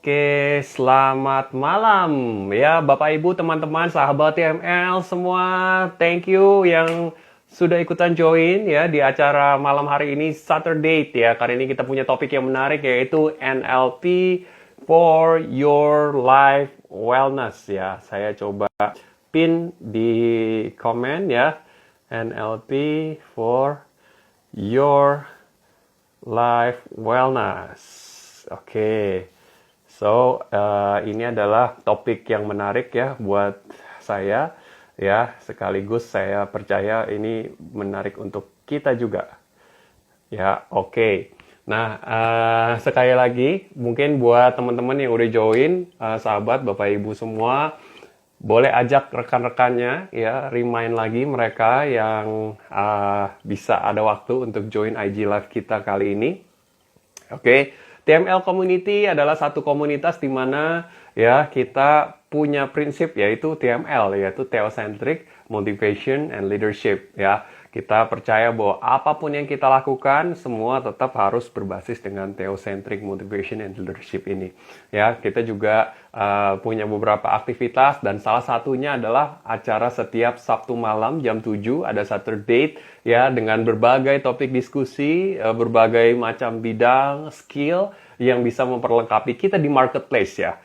Oke, selamat malam ya Bapak Ibu, teman-teman, sahabat TML semua. Thank you yang sudah ikutan join ya di acara malam hari ini Saturday ya. Kali ini kita punya topik yang menarik yaitu NLP for your life wellness ya. Saya coba pin di komen ya. NLP for your life wellness. Oke. So, ini adalah topik yang menarik ya buat saya ya, sekaligus saya percaya ini menarik untuk kita juga. Ya, oke. Nah, sekali lagi mungkin buat teman-teman yang udah join, sahabat, Bapak Ibu semua, boleh ajak rekan-rekannya ya, remind lagi mereka yang bisa ada waktu untuk join IG Live kita kali ini. Oke, TML Community adalah satu komunitas di mana ya kita punya prinsip yaitu TML, yaitu Theocentric Motivation and Leadership ya. Kita percaya bahwa apapun yang kita lakukan semua tetap harus berbasis dengan Theocentric Motivation and Leadership ini. Ya, kita juga punya beberapa aktivitas dan salah satunya adalah acara setiap Sabtu malam jam 7 ada Saturday ya dengan berbagai topik diskusi, berbagai macam bidang, skill yang bisa memperlengkapi kita di marketplace ya.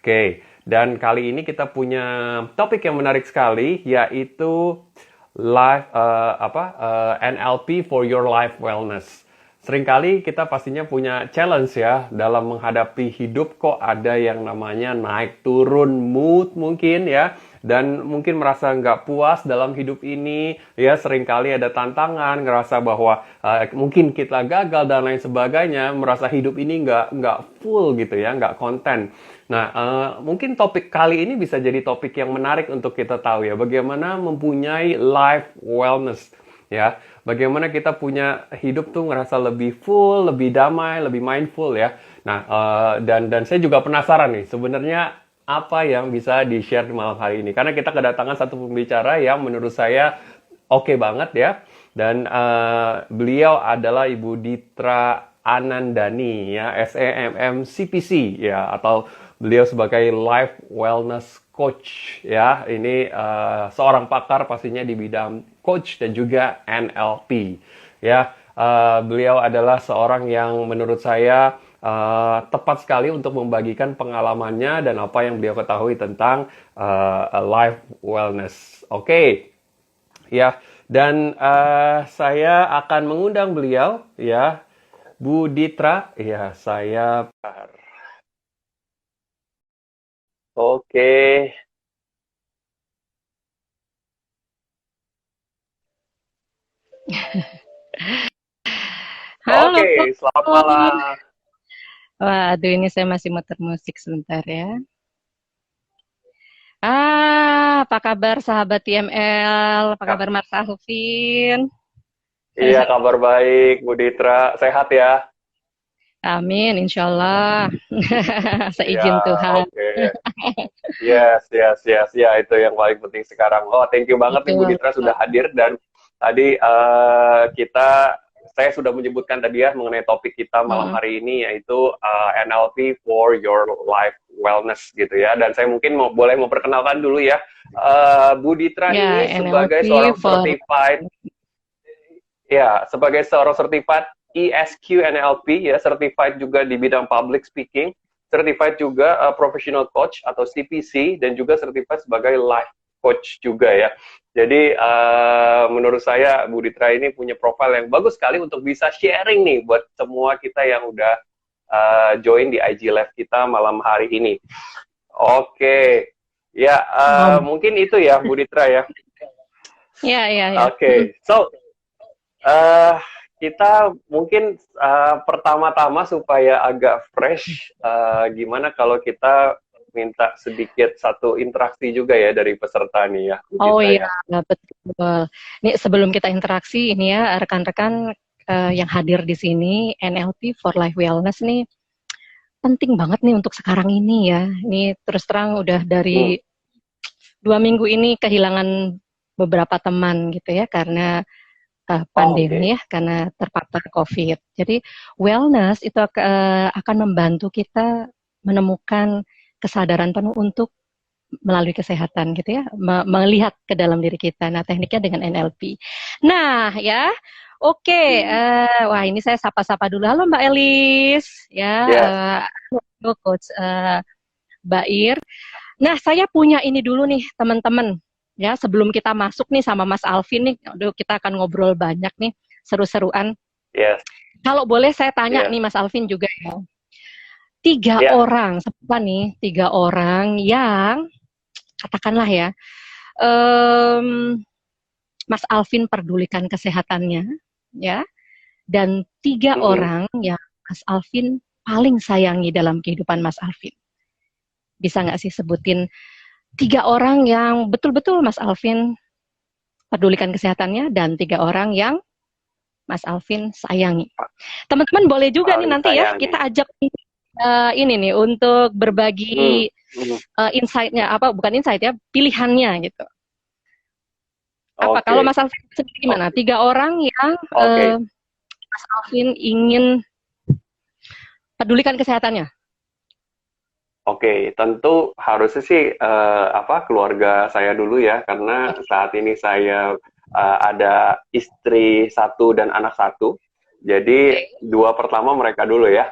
Oke, dan kali ini kita punya topik yang menarik sekali yaitu NLP for your life wellness. Seringkali kita pastinya punya challenge ya dalam menghadapi hidup, kok ada yang namanya naik turun mood mungkin ya, dan mungkin merasa nggak puas dalam hidup ini ya. Seringkali ada tantangan, ngerasa bahwa mungkin kita gagal dan lain sebagainya, merasa hidup ini nggak full gitu ya, nggak konten. Nah, mungkin topik kali ini bisa jadi topik yang menarik untuk kita tahu ya, bagaimana mempunyai life wellness ya. Bagaimana kita punya hidup tuh ngerasa lebih full, lebih damai, lebih mindful ya. Nah, dan saya juga penasaran nih, sebenarnya apa yang bisa di-share di malam hari ini. Karena kita kedatangan satu pembicara yang menurut saya oke banget ya. Dan beliau adalah Ibu Ditra Anandani ya, SEMM CPC ya, atau beliau sebagai life wellness coach ya. Ini seorang pakar pastinya di bidang coach dan juga NLP ya. Beliau adalah seorang yang menurut saya tepat sekali untuk membagikan pengalamannya dan apa yang beliau ketahui tentang life wellness. Oke. Ya, dan saya akan mengundang beliau ya, Bu Ditra. Ya, saya Oke. Halo, Oke, selamat malam. waduh ini saya masih muter musik sebentar ya. Apa kabar sahabat TML? Apa Ya, kabar Mas Alvin? iya, kabar baik, Bu Ditra. Sehat ya? Amin, insya Allah. Iya, Seizin Tuhan. oke. Yes, yes, yes. Ya, itu yang paling penting sekarang. Oh, thank you banget nih Bu Betul. Ditra sudah hadir. Dan tadi saya sudah menyebutkan tadi ya mengenai topik kita malam Mm. hari ini yaitu NLP for your life wellness gitu ya. Dan saya mungkin boleh memperkenalkan dulu ya. Bu Ditra Ya, ini sebagai NLP seorang for certified. Ya, sebagai seorang certified ESQ NLP ya, certified juga di bidang public speaking, certified juga professional coach atau CPC, dan juga certified sebagai life coach juga ya. Jadi menurut saya Bu Ditra ini punya profil yang bagus sekali untuk bisa sharing nih buat semua kita yang udah join di IG Live kita malam hari ini. Oke, ya Om. mungkin itu ya Bu Ditra ya. Ya, ya, ya. Oke, so eh kita mungkin pertama-tama supaya agak fresh, gimana kalau kita minta sedikit satu interaksi juga ya dari peserta nih ya, Bu Oh Ditra iya, ya. betul. Ini sebelum kita interaksi ini ya, rekan-rekan yang hadir di sini, NLP for Life Wellness nih penting banget nih untuk sekarang ini ya. Ini terus terang udah Hmm. dari 2 minggu ini kehilangan beberapa teman gitu ya karena Oh, oke. pandemi ya, karena terpapar COVID. Jadi wellness itu akan membantu kita menemukan kesadaran penuh untuk melalui kesehatan gitu ya, melihat ke dalam diri kita. Nah, tekniknya dengan NLP. Nah, ya, oke. Wah, ini saya sapa-sapa dulu. Halo Mbak Elis, ya, Yes. Coach Bair. Nah, saya punya ini dulu nih, teman-teman. Ya, sebelum kita masuk nih sama Mas Alvin nih, aduh, kita akan ngobrol banyak nih, seru-seruan. Yes. Kalau boleh saya tanya Yeah. nih Mas Alvin juga ya. 3 Yeah. orang, siapa nih? 3 orang yang katakanlah ya, Mas Alvin pedulikan kesehatannya, ya, dan 3 orang yang Mas Alvin paling sayangi dalam kehidupan Mas Alvin. Bisa nggak sih sebutin 3 orang yang betul-betul Mas Alvin pedulikan kesehatannya dan 3 orang yang Mas Alvin sayangi. Teman-teman boleh juga nih Paling nanti ya sayangi. kita ajak ini nih untuk berbagi insight-nya, apa bukan insight ya, pilihannya gitu. Apa kalau Mas Alvin sendiri gimana? 3 orang yang Mas Alvin ingin pedulikan kesehatannya. Oke, tentu harusnya sih keluarga saya dulu ya, karena saat ini saya ada istri 1 dan anak 1. Jadi 2 pertama mereka dulu ya.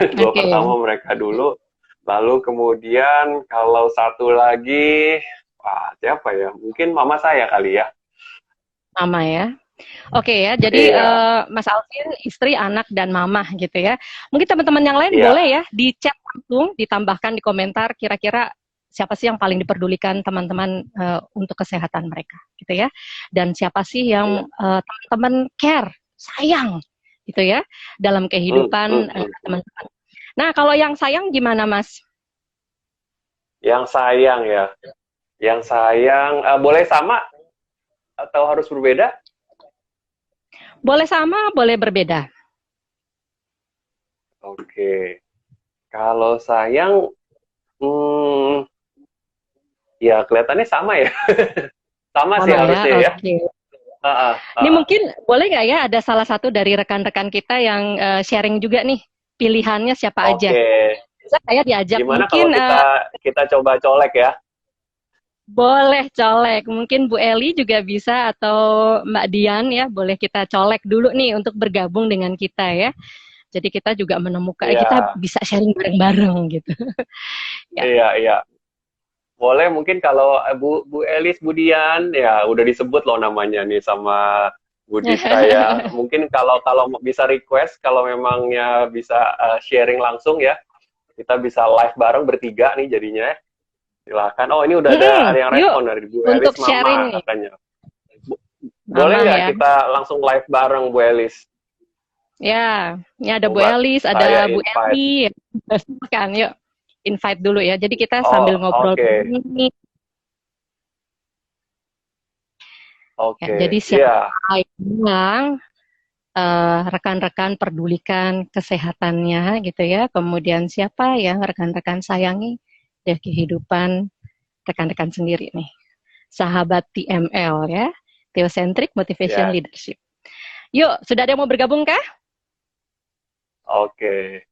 2 pertama mereka dulu. Lalu kemudian kalau 1 lagi, siapa ya? Mungkin mama saya kali ya. Mama ya. Oke ya, jadi Mas Alvin, istri, anak, dan mama gitu ya. Mungkin teman-teman yang lain boleh ya di chat langsung, ditambahkan di komentar kira-kira siapa sih yang paling diperdulikan teman-teman untuk kesehatan mereka gitu ya. Dan siapa sih yang teman-teman care, sayang gitu ya dalam kehidupan teman-teman. Nah, kalau yang sayang gimana Mas? Yang sayang ya. Yang sayang boleh sama atau harus berbeda? Boleh sama, boleh berbeda. Oke. Kalau sayang, ya kelihatannya sama ya. sama sih harusnya ya. Ini mungkin boleh nggak ya ada salah satu dari rekan-rekan kita yang sharing juga nih pilihannya siapa aja. Bisa saya diajak. Gimana mungkin kalau kita coba colek ya? Boleh colek, mungkin Bu Eli juga bisa atau Mbak Dian ya, boleh kita colek dulu nih untuk bergabung dengan kita ya. Jadi kita juga menemukan, kita bisa sharing bareng-bareng gitu. Iya. Boleh mungkin kalau Bu Elis, Bu Dian, ya udah disebut loh namanya nih sama Bu Dita ya. Mungkin kalau bisa request, kalau memangnya bisa sharing langsung ya, kita bisa live bareng bertiga nih jadinya. Silakan. Oh, ini udah ada yang respon dari Bu Elis, Mama katanya. Boleh nggak kita langsung live bareng Bu Elis? Ya, ini ada Bu Elis, ada Bu Eli. Kan, yuk invite dulu ya. Jadi kita sambil ngobrol ini. Jadi siapa yang rekan-rekan pedulikan kesehatannya gitu ya. Kemudian siapa yang rekan-rekan sayangi dari kehidupan rekan-rekan sendiri nih. Sahabat TML ya. Theocentric Motivation Leadership. Yuk, sudah ada yang mau bergabung kah? Oke.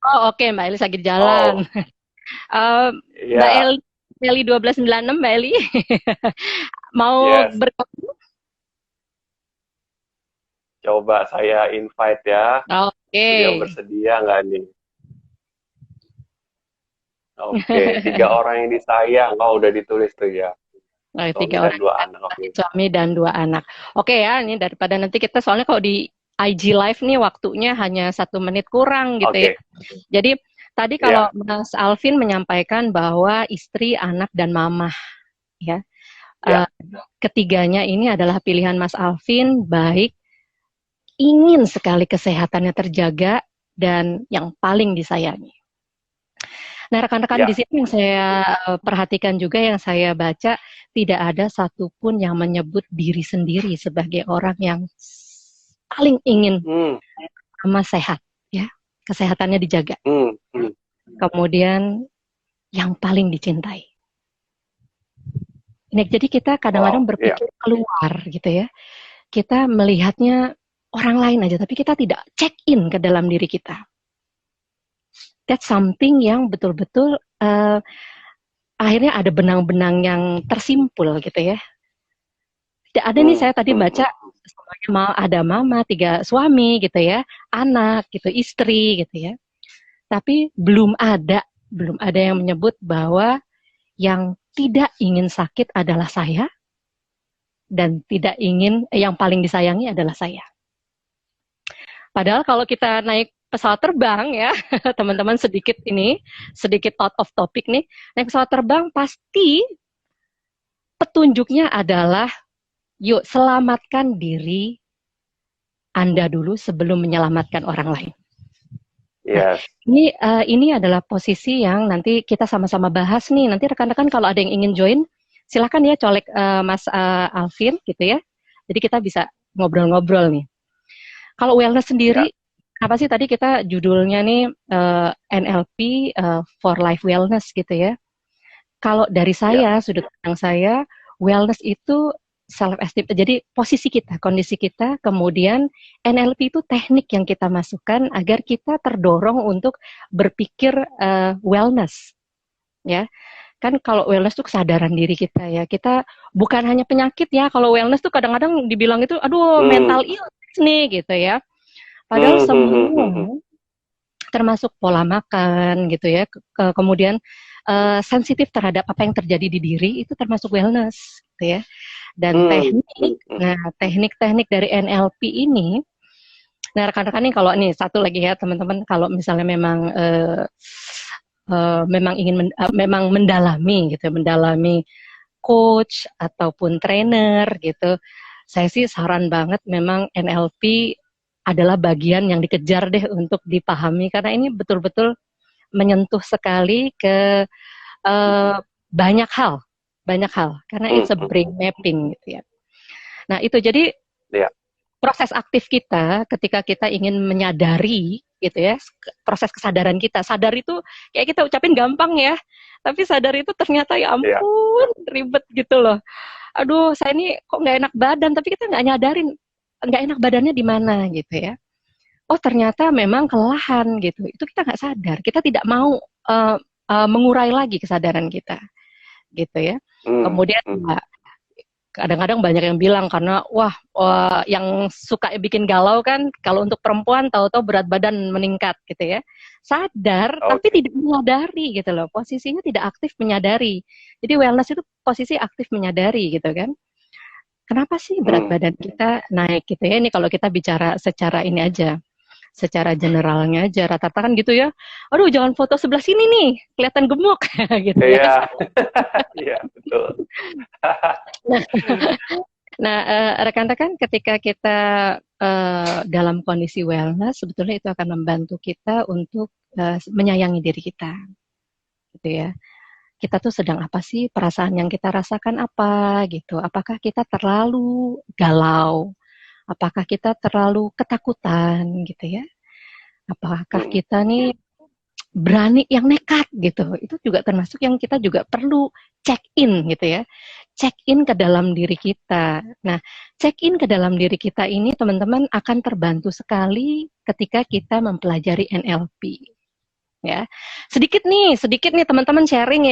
Oh, oke, Mbak Eli lagi di jalan. Mbak Eli 1296, Mbak Eli. Mau bergabung? Coba saya invite ya. Beliau bersedia nggak nih? Oke, 3 orang yang disayang. Oh, udah ditulis tuh ya. 3 orang, 2 anak. Suami dan 2 anak. Oke ya, ini daripada nanti kita soalnya kalau di IG Live nih waktunya hanya 1 menit kurang gitu ya. Jadi tadi kalau Mas Alvin menyampaikan bahwa istri, anak, dan mama ya. Ketiganya ini adalah pilihan Mas Alvin, baik ingin sekali kesehatannya terjaga dan yang paling disayangi. Nah, rekan-rekan di sini yang saya perhatikan juga, yang saya baca, tidak ada satupun yang menyebut diri sendiri sebagai orang yang paling ingin sama sehat, ya, kesehatannya dijaga. Kemudian yang paling dicintai. Nah, jadi kita kadang-kadang berpikir keluar gitu ya. Kita melihatnya orang lain aja, tapi kita tidak check in ke dalam diri kita. that's something yang betul-betul akhirnya ada benang-benang yang tersimpul gitu ya. Tidak ada nih, saya tadi baca semuanya ada mama, 3 suami gitu ya, anak gitu, istri gitu ya. Tapi belum ada yang menyebut bahwa yang tidak ingin sakit adalah saya, dan tidak ingin yang paling disayangi adalah saya. Padahal kalau kita naik pesawat terbang ya, teman-teman sedikit out of topic nih, naik pesawat terbang pasti petunjuknya adalah yuk selamatkan diri Anda dulu sebelum menyelamatkan orang lain. Yes. Nah, ini adalah posisi yang nanti kita sama-sama bahas nih. Nanti rekan-rekan kalau ada yang ingin join, silakan ya colek Mas Alvin gitu ya. Jadi kita bisa ngobrol-ngobrol nih. Kalau wellness sendiri, apa sih tadi kita judulnya nih NLP for Life Wellness gitu ya. Kalau dari saya, sudut pandang saya, wellness itu self-esteem. Jadi posisi kita, kondisi kita, kemudian NLP itu teknik yang kita masukkan agar kita terdorong untuk berpikir wellness. Ya, kan kalau wellness itu kesadaran diri kita ya. Kita bukan hanya penyakit ya. Kalau wellness tuh kadang-kadang dibilang itu, aduh mental illness nih gitu ya. Padahal semua termasuk pola makan gitu ya. Kemudian sensitif terhadap apa yang terjadi di diri itu termasuk wellness gitu ya. Dan teknik-teknik dari NLP ini, nah rekan-rekan nih kalau nih satu lagi ya teman-teman, kalau misalnya memang memang mendalami gitu, mendalami coach ataupun trainer gitu, saya sih saran banget memang NLP adalah bagian yang dikejar deh untuk dipahami, karena ini betul-betul menyentuh sekali ke banyak hal, karena it's a brain mapping gitu ya. Nah itu jadi proses aktif kita ketika kita ingin menyadari gitu ya, proses kesadaran kita. Sadar itu kayak kita ucapin gampang ya, tapi sadar itu ternyata ya ampun ribet gitu loh. Aduh saya ini kok nggak enak badan, tapi kita nggak nyadarin nggak enak badannya di mana gitu ya. Oh ternyata memang kelelahan gitu, itu kita nggak sadar, kita tidak mau mengurai lagi kesadaran kita gitu ya. Kemudian kadang-kadang banyak yang bilang karena yang suka bikin galau kan, kalau untuk perempuan tahu-tahu berat badan meningkat gitu ya. Sadar tapi tidak menyadari gitu loh, posisinya tidak aktif menyadari. Jadi wellness itu posisi aktif menyadari gitu kan. Kenapa sih berat badan kita naik gitu ya? Ini kalau kita bicara secara ini aja, secara generalnya aja, rata-rata kan gitu ya. Aduh jangan foto sebelah sini nih, kelihatan gemuk gitu ya. Iya, betul. Nah, rekan-rekan ketika kita dalam kondisi wellness, sebetulnya itu akan membantu kita untuk menyayangi diri kita, gitu ya. Kita tuh sedang apa sih, perasaan yang kita rasakan apa gitu, apakah kita terlalu galau, apakah kita terlalu ketakutan gitu ya, apakah kita nih berani yang nekat gitu, itu juga termasuk yang kita juga perlu check in gitu ya, check in ke dalam diri kita. Nah, check in ke dalam diri kita ini teman-teman akan terbantu sekali ketika kita mempelajari NLP. Ya, sedikit nih teman-teman sharing.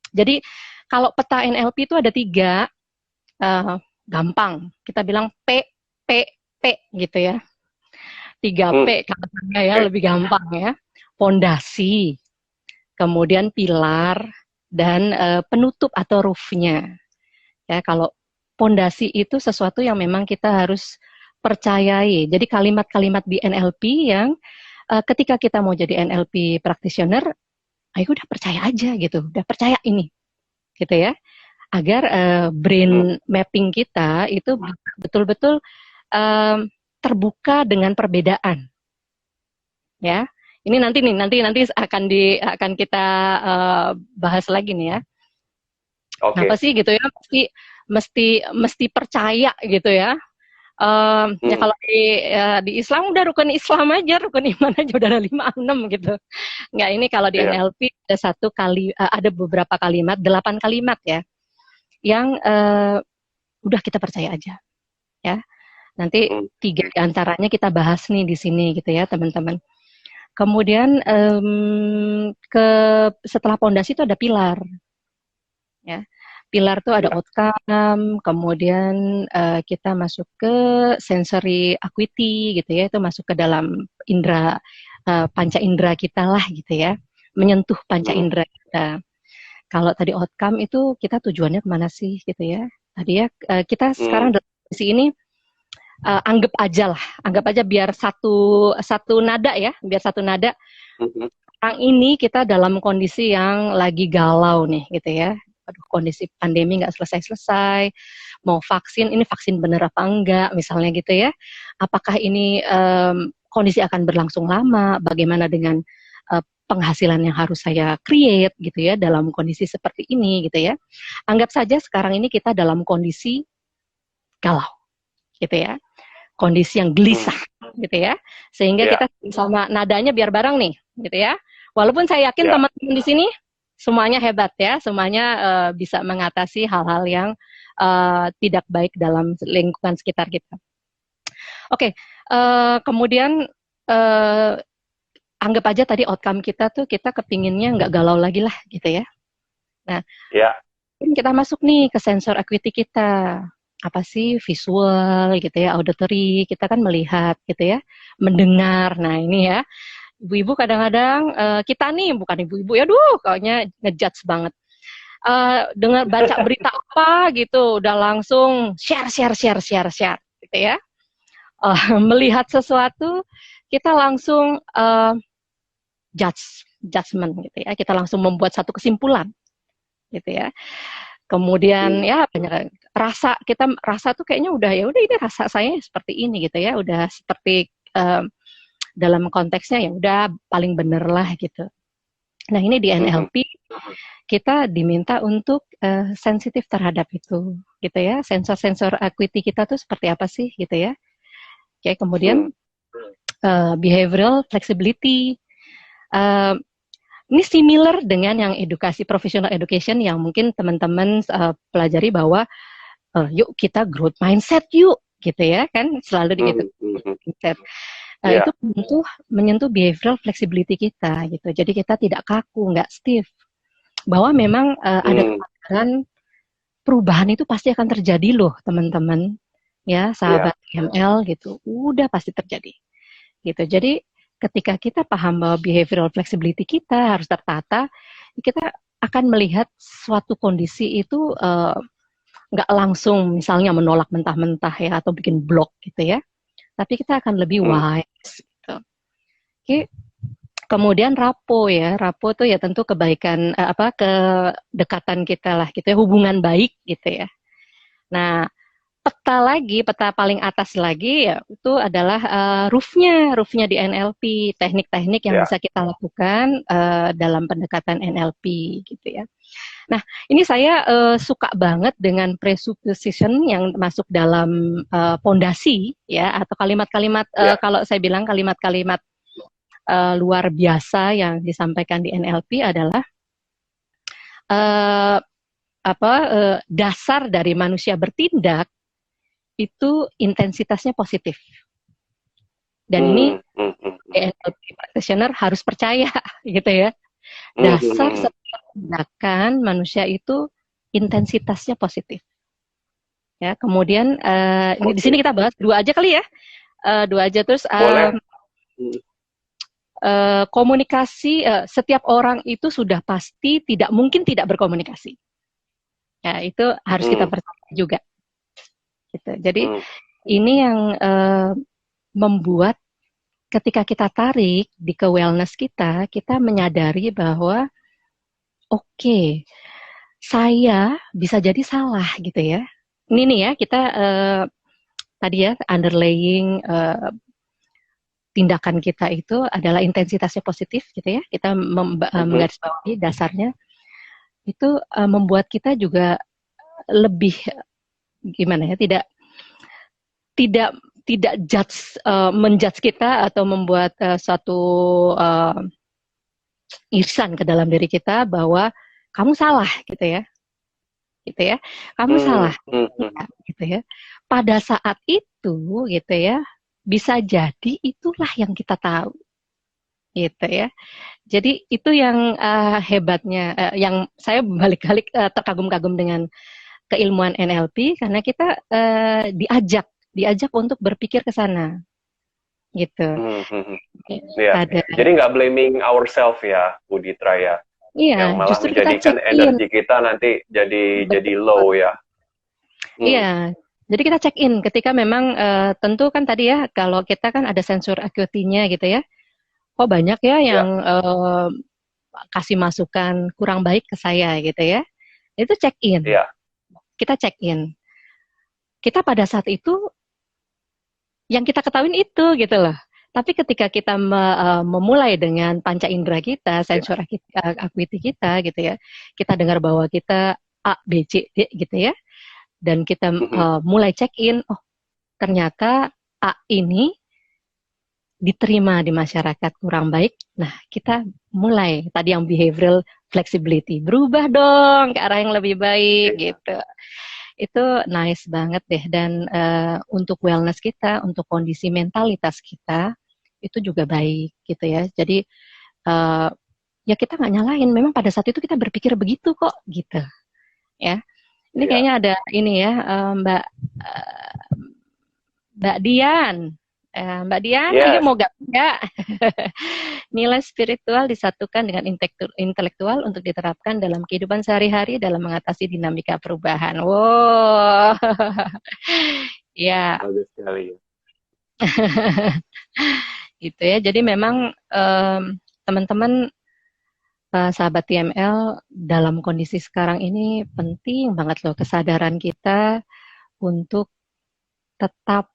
Jadi kalau peta NLP itu ada 3, gampang. Kita bilang P gitu ya. 3P katanya ya, lebih gampang ya. Pondasi, kemudian pilar, dan penutup atau roof-nya. Ya, kalau pondasi itu sesuatu yang memang kita harus percayai. Jadi kalimat-kalimat di NLP yang ketika kita mau jadi NLP practitioner, ayo udah percaya aja gitu, udah percaya ini, gitu ya, agar brain mapping kita itu betul-betul terbuka dengan perbedaan, ya. Ini nanti akan kita bahas lagi nih ya. Apa sih gitu ya, mesti percaya gitu ya. Ya kalau di Islam udah rukun Islam aja, rukun iman aja udah ada 5, 6 gitu. Nggak, ini kalau di NLP ada beberapa kalimat, 8 kalimat ya, yang udah kita percaya aja, ya. Nanti 3 diantaranya kita bahas nih di sini gitu ya teman-teman. Kemudian setelah pondasi itu ada pilar, ya. Pilar tuh ada Ya. outcome, kemudian kita masuk ke sensory acuity gitu ya, itu masuk ke dalam indera panca indera kita lah gitu ya, menyentuh panca Hmm. indera kita. Kalau tadi outcome itu kita tujuannya kemana sih gitu ya? Tadi ya kita sekarang Hmm. dalam posisi ini anggap aja lah, anggap aja biar satu nada ya, biar satu nada. Hmm. Sekarang ini kita dalam kondisi yang lagi galau nih gitu ya. Aduh, kondisi pandemi nggak selesai-selesai, mau vaksin, ini vaksin bener apa enggak, misalnya gitu ya. Apakah ini kondisi akan berlangsung lama, bagaimana dengan penghasilan yang harus saya create gitu ya, dalam kondisi seperti ini gitu ya. Anggap saja sekarang ini kita dalam kondisi galau gitu ya, kondisi yang Hmm. gelisah gitu ya, sehingga Ya. kita sama nadanya biar bareng nih gitu ya. Walaupun saya yakin Ya. teman-teman di sini semuanya hebat ya, semuanya bisa mengatasi hal-hal yang tidak baik dalam lingkungan sekitar kita. Oke, kemudian uh, anggap aja tadi outcome kita tuh kita kepinginnya nggak galau lagi lah gitu ya. Nah, Ya. kita masuk nih ke sensor acuity kita. Apa sih visual gitu ya, auditory, kita kan melihat gitu ya, mendengar. Nah ini ya, ibu-ibu kadang-kadang kita nih bukan ibu-ibu ya, kayaknya ngejudge banget. Dengar baca berita apa gitu, udah langsung share gitu ya. Melihat sesuatu, kita langsung judgment gitu ya, kita langsung membuat satu kesimpulan gitu ya. Kemudian Hmm. ya banyak rasa tuh kayaknya udah ya udah ini rasa saya seperti ini gitu ya, udah seperti dalam konteksnya ya udah paling bener lah gitu. Nah ini di Hmm. NLP kita diminta untuk sensitif terhadap itu gitu ya, sensor-sensor acuity kita tuh seperti apa sih gitu ya. Oke, Hmm. kemudian behavioral flexibility. Ini similar dengan yang edukasi professional education yang mungkin teman-teman pelajari bahwa yuk kita growth mindset yuk gitu ya kan, selalu gitu Hmm. mindset. Itu Ya. menyentuh behavioral flexibility kita gitu. Jadi kita tidak kaku, nggak stiff. Bahwa memang ada Hmm. kesadaran perubahan itu pasti akan terjadi loh teman-teman ya, Ya. sahabat ML gitu. Udah pasti terjadi gitu. Jadi ketika kita paham bahwa behavioral flexibility kita harus tertata, kita akan melihat suatu kondisi itu nggak langsung misalnya menolak mentah-mentah ya atau bikin blok gitu ya, tapi kita akan lebih Hmm. wise gitu. Oke, kemudian rapo ya, rapo tuh ya tentu kebaikan kedekatan kita lah gitu ya, hubungan baik gitu ya. Nah, peta paling atas lagi ya itu adalah roofnya di NLP, teknik-teknik yang Ya. bisa kita lakukan dalam pendekatan NLP gitu ya. Nah, ini saya suka banget dengan presupposition yang masuk dalam pondasi ya, atau kalimat-kalimat Ya. kalau saya bilang kalimat-kalimat luar biasa yang disampaikan di NLP adalah uh, dasar dari manusia bertindak itu intensitasnya positif. Dan ini Hmm. Hmm. NLP practitioner harus percaya gitu ya. Hmm. Dasar Hmm. setiap tindakan manusia itu intensitasnya positif. Ya, kemudian ini di sini Oke. kita bahas dua aja kali ya, dua aja terus Boleh. Hmm. komunikasi. Setiap orang itu sudah pasti tidak mungkin tidak berkomunikasi. Ya, itu harus kita Hmm. percaya juga. Gitu. Jadi Hmm. ini yang membuat ketika kita tarik di ke wellness kita menyadari bahwa oke, saya bisa jadi salah gitu ya. Ini nih ya kita tadi ya underlying tindakan kita itu adalah intensitasnya positif gitu ya. Kita Hmm. menggarisbawahi dasarnya itu membuat kita juga lebih gimana ya, tidak tidak tidak menjudge kita atau membuat suatu irisan ke dalam diri kita bahwa kamu salah gitu ya, kamu Hmm. salah Hmm. gitu ya. Pada saat itu gitu ya, bisa jadi itulah yang kita tahu gitu ya. Jadi itu yang hebatnya, yang saya balik-balik terkagum-kagum dengan keilmuan NLP karena kita diajak untuk berpikir ke sana, gitu. Hmm, hmm, hmm. Iya, Ada, jadi nggak blaming ourselves ya, Bu Ditra ya, iya, yang malah justru kita menjadikan check in, energi kita nanti jadi betul. low ya. Hmm, Iya, jadi kita check in ketika memang tentu kan tadi ya kalau kita kan ada sensor acuity-nya gitu ya. Kok banyak ya yang ya, kasih masukan kurang baik ke saya gitu ya. Itu check in. ya, Kita check in. Kita pada saat itu yang kita ketahuin itu gitu loh. Tapi ketika kita memulai dengan panca indera kita, ya. sensor acuity kita gitu ya. Kita dengar bahwa kita A, B, C, D gitu ya. Dan kita Mhm. mulai check in, oh ternyata A ini diterima di masyarakat kurang baik. Nah, kita mulai tadi yang behavioral flexibility, berubah dong ke arah yang lebih baik Iya, gitu. Itu nice banget deh. Dan untuk wellness kita, untuk kondisi mentalitas kita itu juga baik gitu ya. Jadi uh, ya kita nggak nyalain. Memang pada saat itu kita berpikir begitu kok gitu ya. Ini iya. kayaknya ada ini ya, uh, Mbak Dian. Mbak Dian, ayo Yes. mau gak? Nilai spiritual disatukan dengan intelektual untuk diterapkan dalam kehidupan sehari-hari dalam mengatasi dinamika perubahan. Wow, ya, Bagus sekali ya. gitu ya. Jadi memang teman-teman sahabat TML dalam kondisi sekarang ini penting banget loh kesadaran kita untuk tetap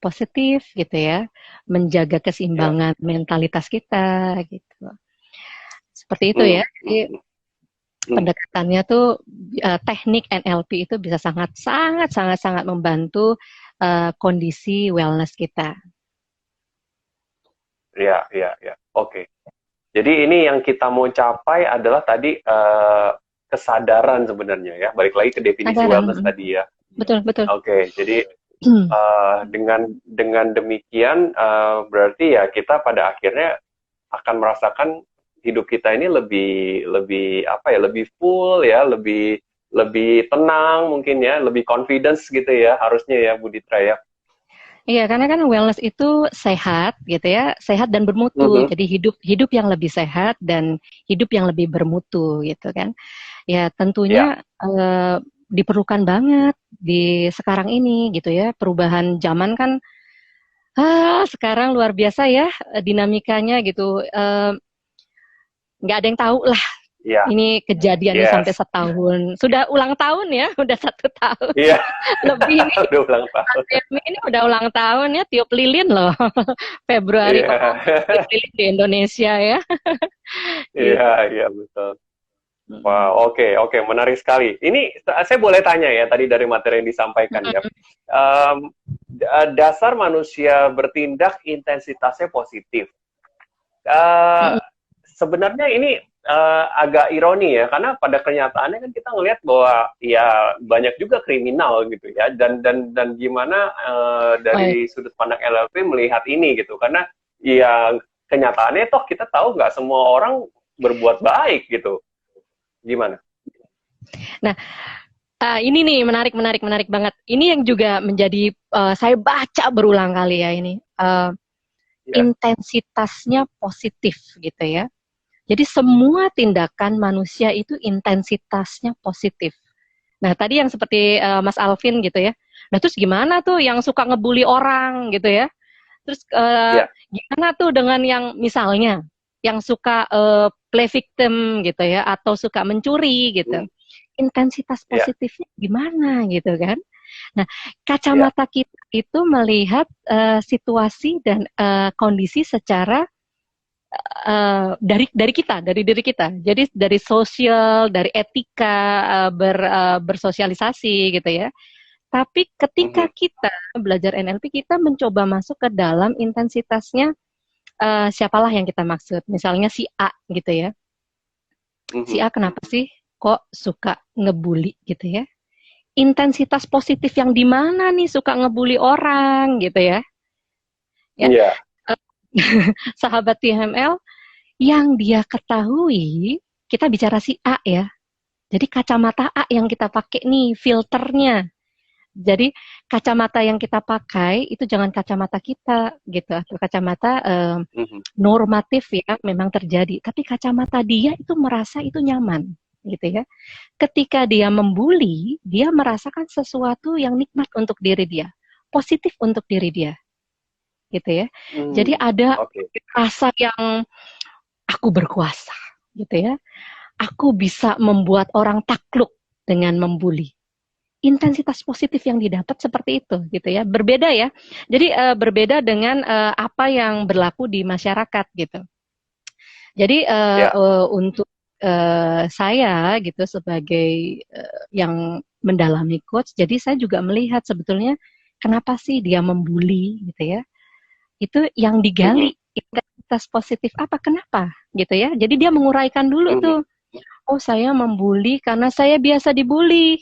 positif gitu ya, menjaga Ya. keseimbangan mentalitas kita gitu. Seperti itu Hmm, ya. Jadi hmm, hmm. pendekatannya tuh teknik NLP itu bisa sangat sangat sangat sangat membantu kondisi wellness kita. Ya, ya, ya. Oke. Jadi ini yang kita mau capai adalah tadi kesadaran sebenarnya ya. Balik lagi ke definisi wellness Kesadaran, tadi ya. betul betul. Oke, jadi dengan demikian berarti ya kita pada akhirnya akan merasakan hidup kita ini lebih lebih apa ya, lebih full ya, lebih lebih tenang mungkin ya, lebih confidence gitu ya harusnya ya Bu Ditra ya. Iya, karena kan wellness itu sehat gitu ya, sehat dan bermutu. Mhm. Jadi hidup hidup yang lebih sehat dan hidup yang lebih bermutu gitu kan. Ya Ya. tentunya diperlukan banget di sekarang ini gitu ya. Perubahan zaman kan sekarang luar biasa ya dinamikanya gitu. Nggak ada yang tahu lah Iya. ini kejadiannya sampai Yes. setahun. Sudah ulang tahun ya, udah 1 tahun Iya. lebih nih. Udah ulang tahun. Pandemi ini udah ulang tahun ya, tiup lilin loh. Februari Iya. kemarin tiup lilin di Indonesia ya. Iya, Gitu. iya betul. Wow, oke, oke, menarik sekali. Ini saya boleh tanya ya tadi dari materi yang disampaikan ya. Dasar manusia bertindak intensitasnya positif. Eh, Sebenarnya ini agak ironi ya, karena pada kenyataannya kan kita ngelihat bahwa ya banyak juga kriminal gitu ya, dan gimana Baik. dari sudut pandang LLP melihat ini gitu, karena ya kenyataannya toh kita tahu nggak semua orang berbuat baik gitu, gimana? Nah, ini nih menarik banget. Ini yang juga menjadi saya baca berulang kali ya ini. Ya, Intensitasnya positif gitu ya. Jadi semua tindakan manusia itu intensitasnya positif. Nah, tadi yang seperti Mas Alvin gitu ya. Nah, terus gimana tuh yang suka ngebully orang gitu ya? Terus ya, gimana tuh dengan yang misalnya yang suka play victim gitu ya atau suka mencuri gitu. hmm, Intensitas ya, positifnya gimana gitu kan? Nah, ya, kacamata kita itu melihat situasi dan kondisi secara dari kita, dari diri kita. Jadi dari sosial, dari etika bersosialisasi gitu ya. Tapi ketika mhm, kita belajar NLP, kita mencoba masuk ke dalam intensitasnya siapalah yang kita maksud. Misalnya si A gitu ya. Si mhm, A kenapa sih kok suka ngebully gitu ya? Intensitas positif yang di mana nih suka ngebully orang gitu ya? Ya, iya, sahabat TML, yang dia ketahui, kita bicara si A ya. Jadi kacamata A yang kita pakai nih, filternya. Jadi kacamata yang kita pakai itu jangan kacamata kita gitu, atau kacamata Mhm. normatif ya memang terjadi, tapi kacamata dia itu merasa itu nyaman gitu ya. Ketika dia membuli, dia merasakan sesuatu yang nikmat untuk diri dia, positif untuk diri dia gitu ya. Jadi ada Oke. rasa yang aku berkuasa gitu ya. Aku bisa membuat orang takluk dengan membuli. Intensitas positif yang didapat seperti itu gitu ya. Berbeda ya. Jadi berbeda dengan apa yang berlaku di masyarakat gitu. Jadi Ya. untuk saya gitu sebagai yang mendalami coach, jadi saya juga melihat sebetulnya kenapa sih dia membuli gitu ya. Itu yang Mhm. digali intensitas positif apa, kenapa gitu ya. Jadi dia menguraikan dulu Mhm. tuh. Oh, saya membuli karena saya biasa dibuli.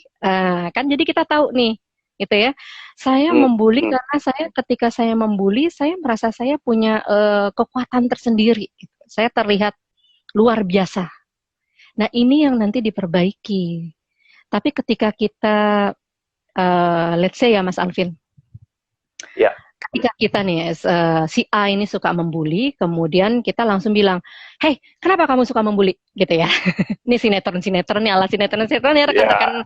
Kan jadi kita tahu nih, gitu ya. Saya membuli Mhm. karena saya ketika saya membuli, saya merasa saya punya kekuatan tersendiri. Gitu. Saya terlihat luar biasa. Nah, ini yang nanti diperbaiki. Tapi ketika kita, let's say ya Mas Alvin, Ya. ketika kita nih si A ini suka membuli, kemudian kita langsung bilang, "Hey, kenapa kamu suka membuli?" Gitu ya. Ini sinetron-sinetron nih, ala sinetron-sinetron ya rekan-rekan Ya.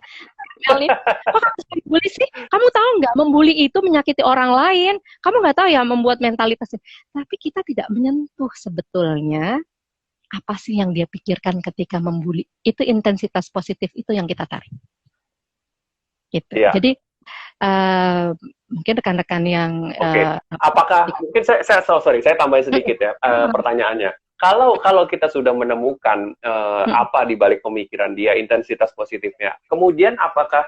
Mel nih. Kok kamu suka membuli sih? Kamu tahu nggak membuli itu menyakiti orang lain? Kamu nggak tahu ya membuat mentalitas. Tapi kita tidak menyentuh sebetulnya apa sih yang dia pikirkan ketika membuli. Itu intensitas positif itu yang kita tarik. Gitu. Ya. Jadi mungkin rekan-rekan yang Oke. Apakah mungkin sorry, saya tambahin sedikit ya pertanyaannya. Kalau kita sudah menemukan apa di balik pemikiran dia, intensitas positifnya, kemudian apakah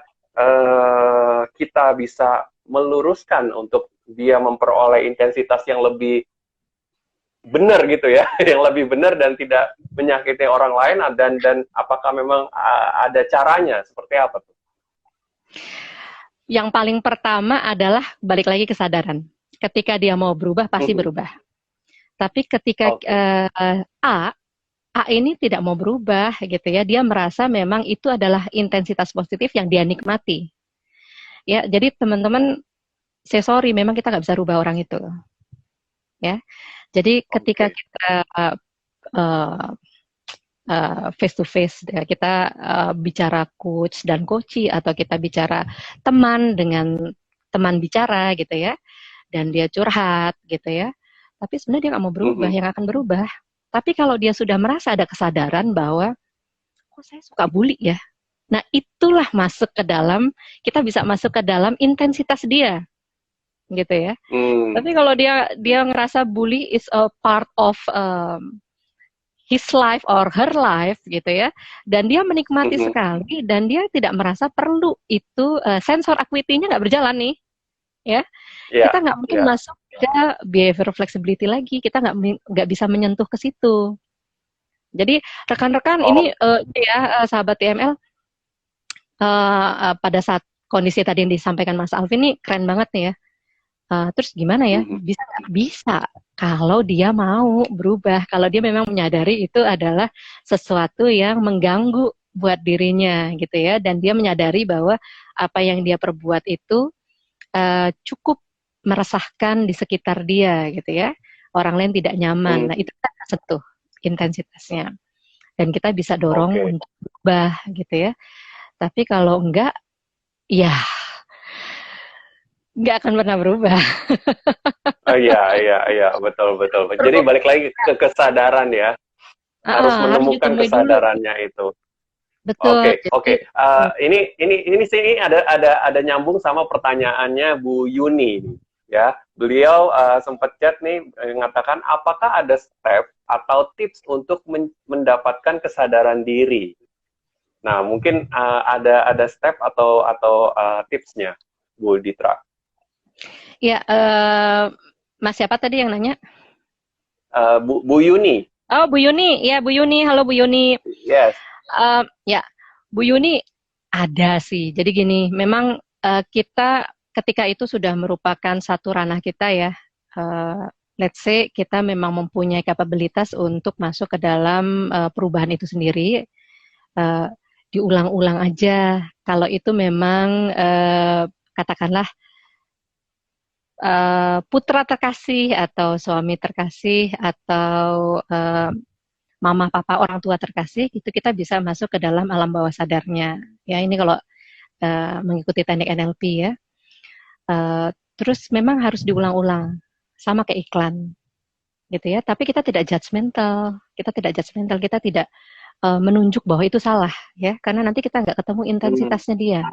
kita bisa meluruskan untuk dia memperoleh intensitas yang lebih benar gitu ya, yang lebih benar dan tidak menyakiti orang lain, dan apakah memang ada caranya seperti apa tuh? yang paling pertama adalah balik lagi kesadaran. Ketika dia mau berubah pasti Mhm. berubah. Tapi ketika Oke. A ini tidak mau berubah gitu ya, dia merasa memang itu adalah intensitas positif yang dia nikmati. Ya, jadi teman-teman, saya sorry, memang kita nggak bisa rubah orang itu. Ya, jadi ketika Oke. kita uh, face to face, ya, kita bicara coach dan coachee atau kita bicara teman dengan teman bicara gitu ya, dan dia curhat gitu ya. Tapi sebenarnya dia nggak mau berubah, Mhm. yang akan berubah. Tapi kalau dia sudah merasa ada kesadaran bahwa kok saya suka bully ya. Nah, itulah masuk ke dalam, kita bisa masuk ke dalam intensitas dia, gitu ya. Hmm. Tapi kalau dia ngerasa bully is a part of his life or her life, gitu ya, dan dia menikmati Mhm. sekali, dan dia tidak merasa perlu itu sensor equity-nya nggak berjalan nih, ya. Ya. Kita nggak mungkin Ya. masuk ke behavior flexibility lagi, kita nggak bisa menyentuh ke situ. Jadi rekan-rekan ini Oh. ya sahabat TML, pada saat kondisi tadi yang disampaikan Mas Alvin ini keren banget nih ya. Terus gimana ya? Mhm. Bisa nggak? Bisa. Kalau dia mau berubah, kalau dia memang menyadari itu adalah sesuatu yang mengganggu buat dirinya gitu ya, dan dia menyadari bahwa apa yang dia perbuat itu cukup meresahkan di sekitar dia gitu ya. Orang lain tidak nyaman. Nah, Hmm. itu kita sentuh intensitasnya. Dan kita bisa dorong Oke. untuk berubah gitu ya. Tapi kalau enggak, ya nggak akan pernah berubah. Oh iya, iya, iya, betul, betul. Jadi Perlu, balik lagi ke kesadaran ya, harus harus menemukan ditemui dulu. kesadarannya itu. Betul. Oke, Jadi, oke. Ini sih ini ada nyambung sama pertanyaannya Bu Yuni, ya. Beliau sempat chat nih mengatakan apakah ada step atau tips untuk mendapatkan kesadaran diri. Nah, mungkin ada step atau tipsnya, Bu Ditra. ya, Mas siapa tadi yang nanya? Bu Yuni, Oh, Bu Yuni. Ya, Bu Yuni. Halo, Bu Yuni. yes. Ya, Bu Yuni, ada sih. Jadi gini, memang kita ketika itu sudah merupakan satu ranah kita ya, let's say kita memang mempunyai kapabilitas untuk masuk ke dalam perubahan itu sendiri, uh, diulang-ulang aja. Kalau itu memang katakanlah putra terkasih atau suami terkasih atau mama papa orang tua terkasih, itu kita bisa masuk ke dalam alam bawah sadarnya. Ya ini kalau mengikuti teknik NLP ya. Terus memang harus diulang-ulang, sama kayak iklan, gitu ya. Tapi kita tidak judgmental, kita tidak menunjuk bahwa itu salah, ya. Karena nanti kita nggak ketemu intensitasnya dia.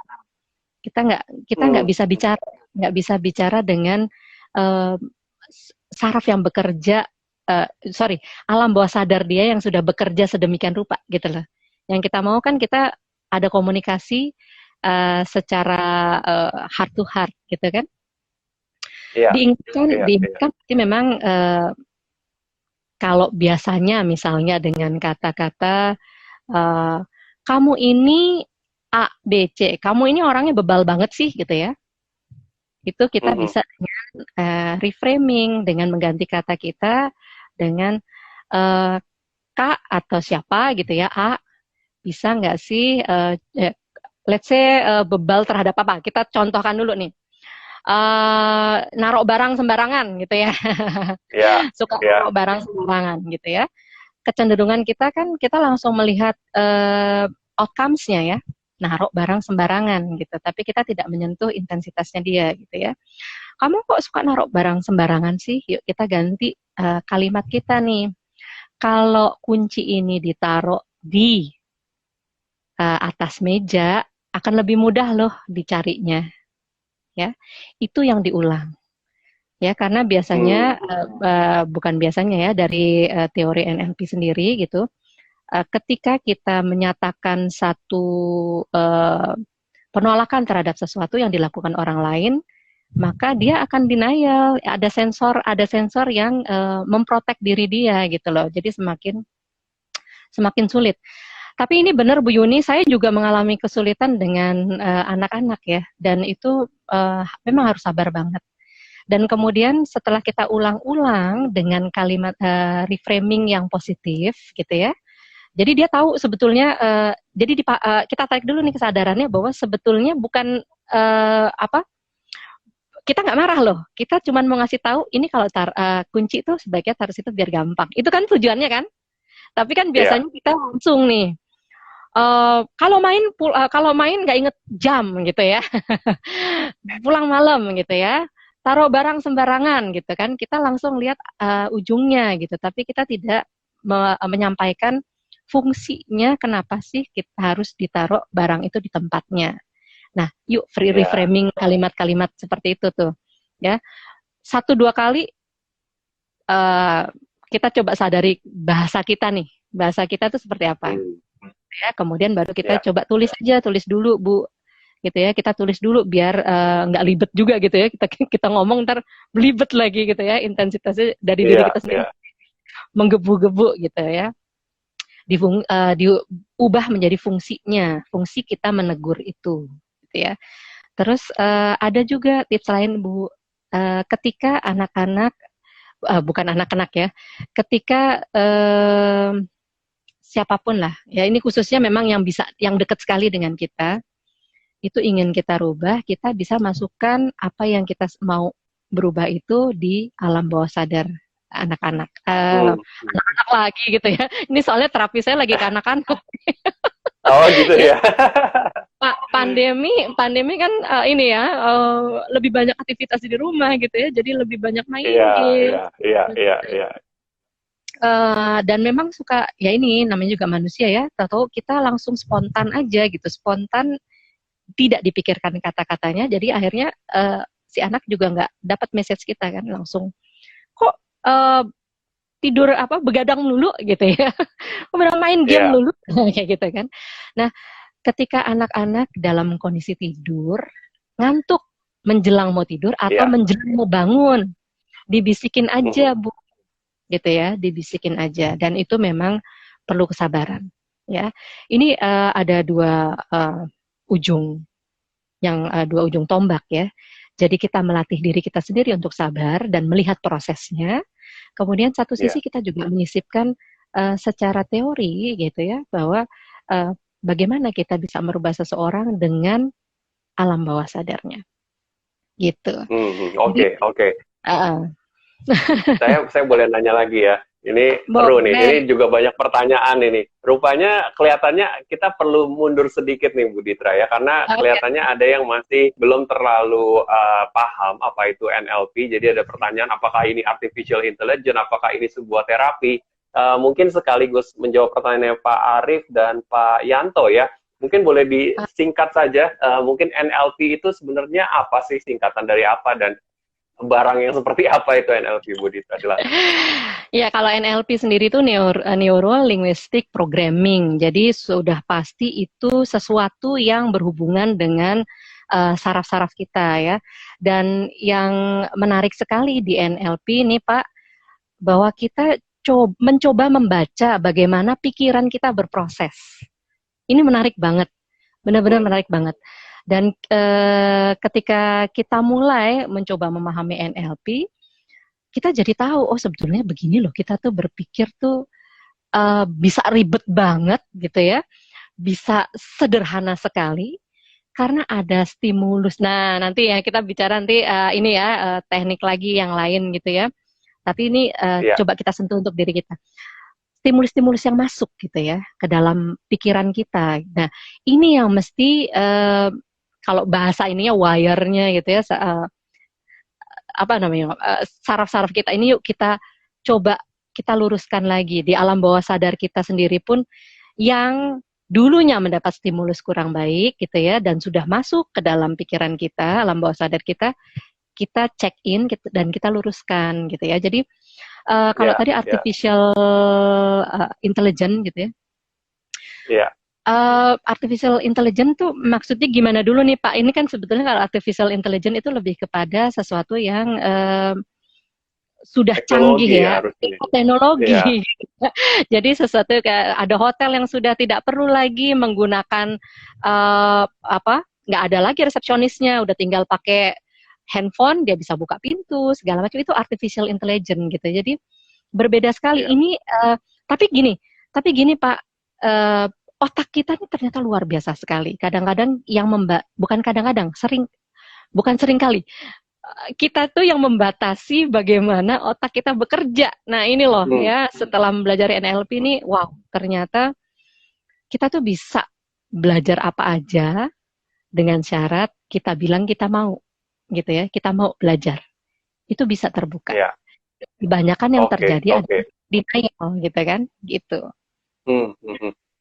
Kita nggak bisa bicara dengan saraf yang bekerja, alam bawah sadar dia yang sudah bekerja sedemikian rupa, gitu loh. Yang kita mau kan kita ada komunikasi secara heart to heart, gitu kan? Diingatkan, tapi memang kalau biasanya misalnya dengan kata-kata kamu ini A, B, C, kamu ini orangnya bebal banget sih, gitu ya. Itu kita bisa dengan reframing, dengan mengganti kata kita dengan Kak atau siapa gitu ya, A, bisa nggak sih, let's say bebal terhadap apa? Kita contohkan dulu nih. Naruh barang sembarangan gitu ya. Suka naruh barang sembarangan gitu ya. Kecenderungan kita kan kita langsung melihat outcomes-nya ya. Naruh barang sembarangan gitu. Tapi kita tidak menyentuh intensitasnya dia gitu ya. Kamu kok suka naruh barang sembarangan sih? Yuk kita ganti kalimat kita nih. Kalau kunci ini ditaruh di atas meja, akan lebih mudah loh dicarinya. Ya, itu yang diulang. Ya, karena biasanya bukan biasanya ya, dari teori NLP sendiri gitu, ketika kita menyatakan satu penolakan terhadap sesuatu yang dilakukan orang lain, maka dia akan denial. Ada sensor yang memprotek diri dia gitu loh. Jadi semakin sulit. Tapi ini benar Bu Yuni, saya juga mengalami kesulitan dengan anak-anak ya, dan itu memang harus sabar banget. Dan kemudian setelah kita ulang-ulang dengan kalimat reframing yang positif, gitu ya, jadi dia tahu sebetulnya, jadi kita tarik dulu nih kesadarannya bahwa sebetulnya bukan kita nggak marah loh, kita cuma mau ngasih tahu ini kalau kunci itu sebaiknya taruh situ biar gampang. Itu kan tujuannya kan? Tapi kan biasanya kita langsung nih. Kalau main nggak inget jam gitu ya, pulang malam gitu ya, taruh barang sembarangan gitu kan, kita langsung lihat ujungnya gitu, tapi kita tidak menyampaikan fungsinya kenapa sih kita harus ditaruh barang itu di tempatnya. Nah, yuk reframing kalimat-kalimat seperti itu tuh, ya 1-2 kali kita coba sadari bahasa kita nih, bahasa kita tuh seperti apa. Ya, kemudian baru kita coba tulis dulu Bu, gitu ya, kita tulis dulu biar nggak libet juga gitu ya, kita ngomong ntar belibet lagi gitu ya, intensitasnya dari diri kita sendiri menggebu-gebu gitu ya, diubah menjadi fungsinya, fungsi kita menegur itu gitu ya. Terus ada juga tips lain Bu, ketika anak-anak bukan anak-anak ya, ketika siapapun lah, ya ini khususnya memang yang dekat sekali dengan kita, itu ingin kita rubah, kita bisa masukkan apa yang kita mau berubah itu di alam bawah sadar anak-anak. Anak-anak lagi gitu ya. Ini soalnya terapi saya lagi ke anak-anak. Oh gitu ya. Pandemi kan ini ya, lebih banyak aktivitas di rumah gitu ya, jadi lebih banyak main game. Iya. Dan memang suka, ya ini namanya juga manusia ya, tahu kita langsung spontan aja gitu, spontan tidak dipikirkan kata-katanya, jadi akhirnya si anak juga nggak dapat message kita kan, langsung kok tidur begadang dulu gitu ya, kok main game dulu kayak gitu kan. Nah, ketika anak-anak dalam kondisi tidur, ngantuk menjelang mau tidur atau menjelang mau bangun, dibisikin aja Bu, gitu ya, dibisikin aja, dan itu memang perlu kesabaran ya. Ini ada dua ujung tombak ya. Jadi kita melatih diri kita sendiri untuk sabar dan melihat prosesnya, Kemudian satu Iya. sisi kita juga menyisipkan secara teori gitu ya, bahwa bagaimana kita bisa merubah seseorang dengan alam bawah sadarnya gitu. Jadi Oke, oke. uh, Saya boleh nanya lagi ya. Ini seru nih. boleh. Ini juga banyak pertanyaan ini. Rupanya kelihatannya kita perlu mundur sedikit nih Bu Ditra ya, karena Oke. kelihatannya ada yang masih belum terlalu paham apa itu NLP. Jadi ada pertanyaan apakah ini artificial intelligence, apakah ini sebuah terapi. Mungkin sekaligus menjawab pertanyaannya Pak Arif dan Pak Yanto ya. Mungkin boleh disingkat saja. Mungkin NLP itu sebenarnya apa sih, singkatan dari apa, dan barang yang seperti apa itu NLP, Bu Dita? Silakan. Ya, kalau NLP sendiri itu Neuro Linguistic Programming. Jadi sudah pasti itu sesuatu yang berhubungan dengan saraf-saraf kita ya. Dan yang menarik sekali di NLP ini Pak, bahwa kita mencoba membaca bagaimana pikiran kita berproses. Ini menarik banget, benar-benar menarik banget. Dan ketika kita mulai mencoba memahami NLP, kita jadi tahu, oh sebetulnya begini loh, kita tuh berpikir tuh bisa ribet banget gitu ya, bisa sederhana sekali, karena ada stimulus. Nah, nanti ya kita bicara nanti ini ya teknik lagi yang lain gitu ya. Tapi ini Iya. coba kita sentuh untuk diri kita. Stimulus-stimulus yang masuk gitu ya ke dalam pikiran kita. Nah, ini yang mesti kalau bahasa ininya wire-nya gitu ya, apa namanya, saraf-saraf kita ini yuk kita coba kita luruskan lagi di alam bawah sadar kita sendiri pun yang dulunya mendapat stimulus kurang baik gitu ya, dan sudah masuk ke dalam pikiran kita, alam bawah sadar kita check in dan kita luruskan gitu ya. Jadi kalau tadi Ya. artificial intelligence gitu ya. Iya. Artificial intelligence tuh maksudnya gimana dulu nih Pak? Ini kan sebetulnya kalau artificial intelligence itu lebih kepada sesuatu yang sudah canggih Teknologi ya, harusnya. Iya. teknologi. Jadi sesuatu kayak ada hotel yang sudah tidak perlu lagi menggunakan nggak ada lagi resepsionisnya, udah tinggal pakai handphone, dia bisa buka pintu segala macam, itu artificial intelligence gitu. Jadi berbeda sekali Iya. ini. Tapi gini Pak, otak kita ini ternyata luar biasa sekali. Kadang-kadang bukan sering kali kita tuh yang membatasi bagaimana otak kita bekerja. Nah ini loh ya, setelah belajar NLP ini, wow, ternyata kita tuh bisa belajar apa aja dengan syarat kita bilang kita mau, gitu ya, kita mau belajar. Itu bisa terbuka. Iya. Kebanyakan yang terjadi adalah denial, gitu kan, gitu.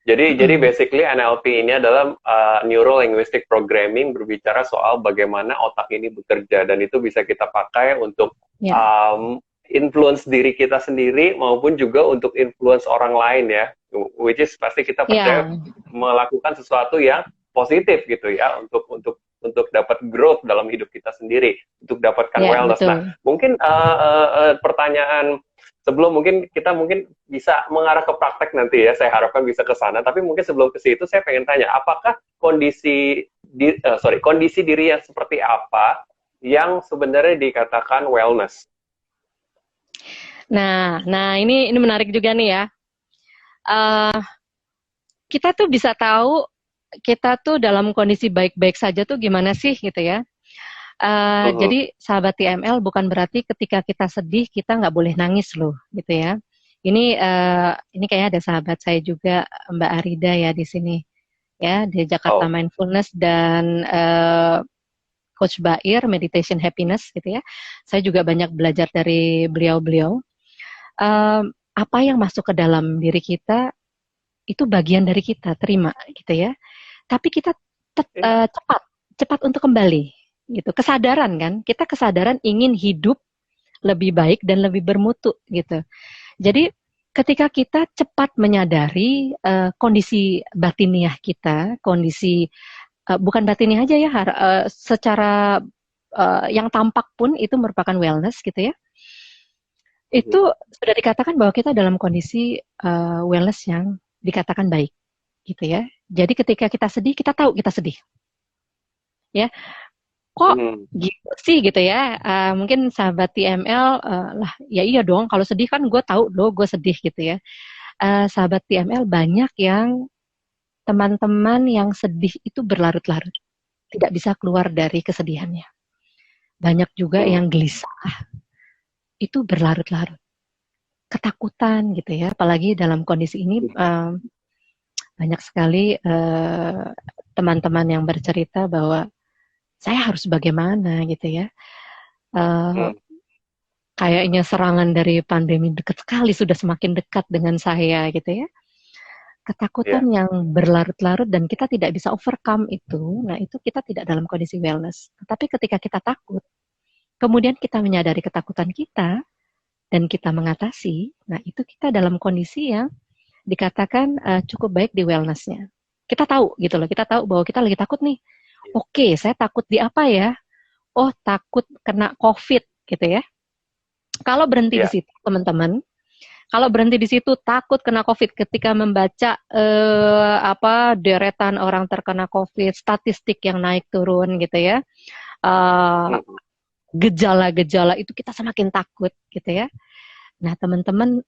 Jadi basically NLP ini adalah Neuro Linguistic Programming, berbicara soal bagaimana otak ini bekerja, dan itu bisa kita pakai untuk influence diri kita sendiri maupun juga untuk influence orang lain ya, which is pasti kita percaya melakukan sesuatu yang positif gitu ya, untuk dapat growth dalam hidup kita sendiri, untuk dapatkan wellness. Betul. Nah, mungkin pertanyaan sebelum kita bisa mengarah ke praktek nanti ya, saya harapkan bisa ke sana. Tapi mungkin sebelum ke situ, saya pengen tanya, apakah kondisi diri yang seperti apa yang sebenarnya dikatakan wellness? Nah, ini menarik juga nih ya. Kita tuh bisa tahu kita tuh dalam kondisi baik-baik saja tuh gimana sih gitu ya. Jadi sahabat TML, bukan berarti ketika kita sedih kita nggak boleh nangis loh gitu ya. Ini kayaknya ada sahabat saya juga, Mbak Arida ya di sini ya, di Jakarta Mindfulness, dan Coach Bair Meditation Happiness gitu ya. Saya juga banyak belajar dari beliau-beliau. Apa yang masuk ke dalam diri kita itu bagian dari kita, terima gitu ya. Tapi kita cepat untuk kembali gitu. Kesadaran kan, kita kesadaran ingin hidup lebih baik dan lebih bermutu gitu. Jadi ketika kita cepat menyadari kondisi batiniah kita, kondisi bukan batiniah aja ya, secara yang tampak pun itu merupakan wellness gitu ya. Itu sudah dikatakan bahwa kita dalam kondisi wellness yang dikatakan baik gitu ya. Jadi ketika kita sedih, kita tahu kita sedih. Ya. kok Hmm. gitu sih gitu ya. Mungkin sahabat TML lah ya iya dong kalau sedih kan gue tahu loh gue sedih gitu ya. Sahabat TML banyak yang teman-teman yang sedih itu berlarut-larut, tidak bisa keluar dari kesedihannya. Banyak juga Hmm. yang gelisah, itu berlarut-larut. Ketakutan gitu ya, apalagi dalam kondisi ini banyak sekali teman-teman yang bercerita bahwa saya harus bagaimana gitu ya. Uh, Hmm. Kayaknya serangan dari pandemi dekat sekali, sudah semakin dekat dengan saya gitu ya. Ketakutan Ya. yang berlarut-larut dan kita tidak bisa overcome itu, nah itu kita tidak dalam kondisi wellness. Tapi ketika kita takut, kemudian kita menyadari ketakutan kita dan kita mengatasi, nah itu kita dalam kondisi yang dikatakan cukup baik di wellnessnya. Kita tahu gitu loh, kita tahu bahwa kita lagi takut nih. Oke, saya takut di apa ya? Oh, takut kena COVID gitu ya. Kalau berhenti di Ya. situ, teman-teman, kalau berhenti di situ takut kena COVID ketika membaca deretan orang terkena COVID, statistik yang naik turun gitu ya, Hmm. gejala-gejala itu kita semakin takut gitu ya. Nah teman-teman,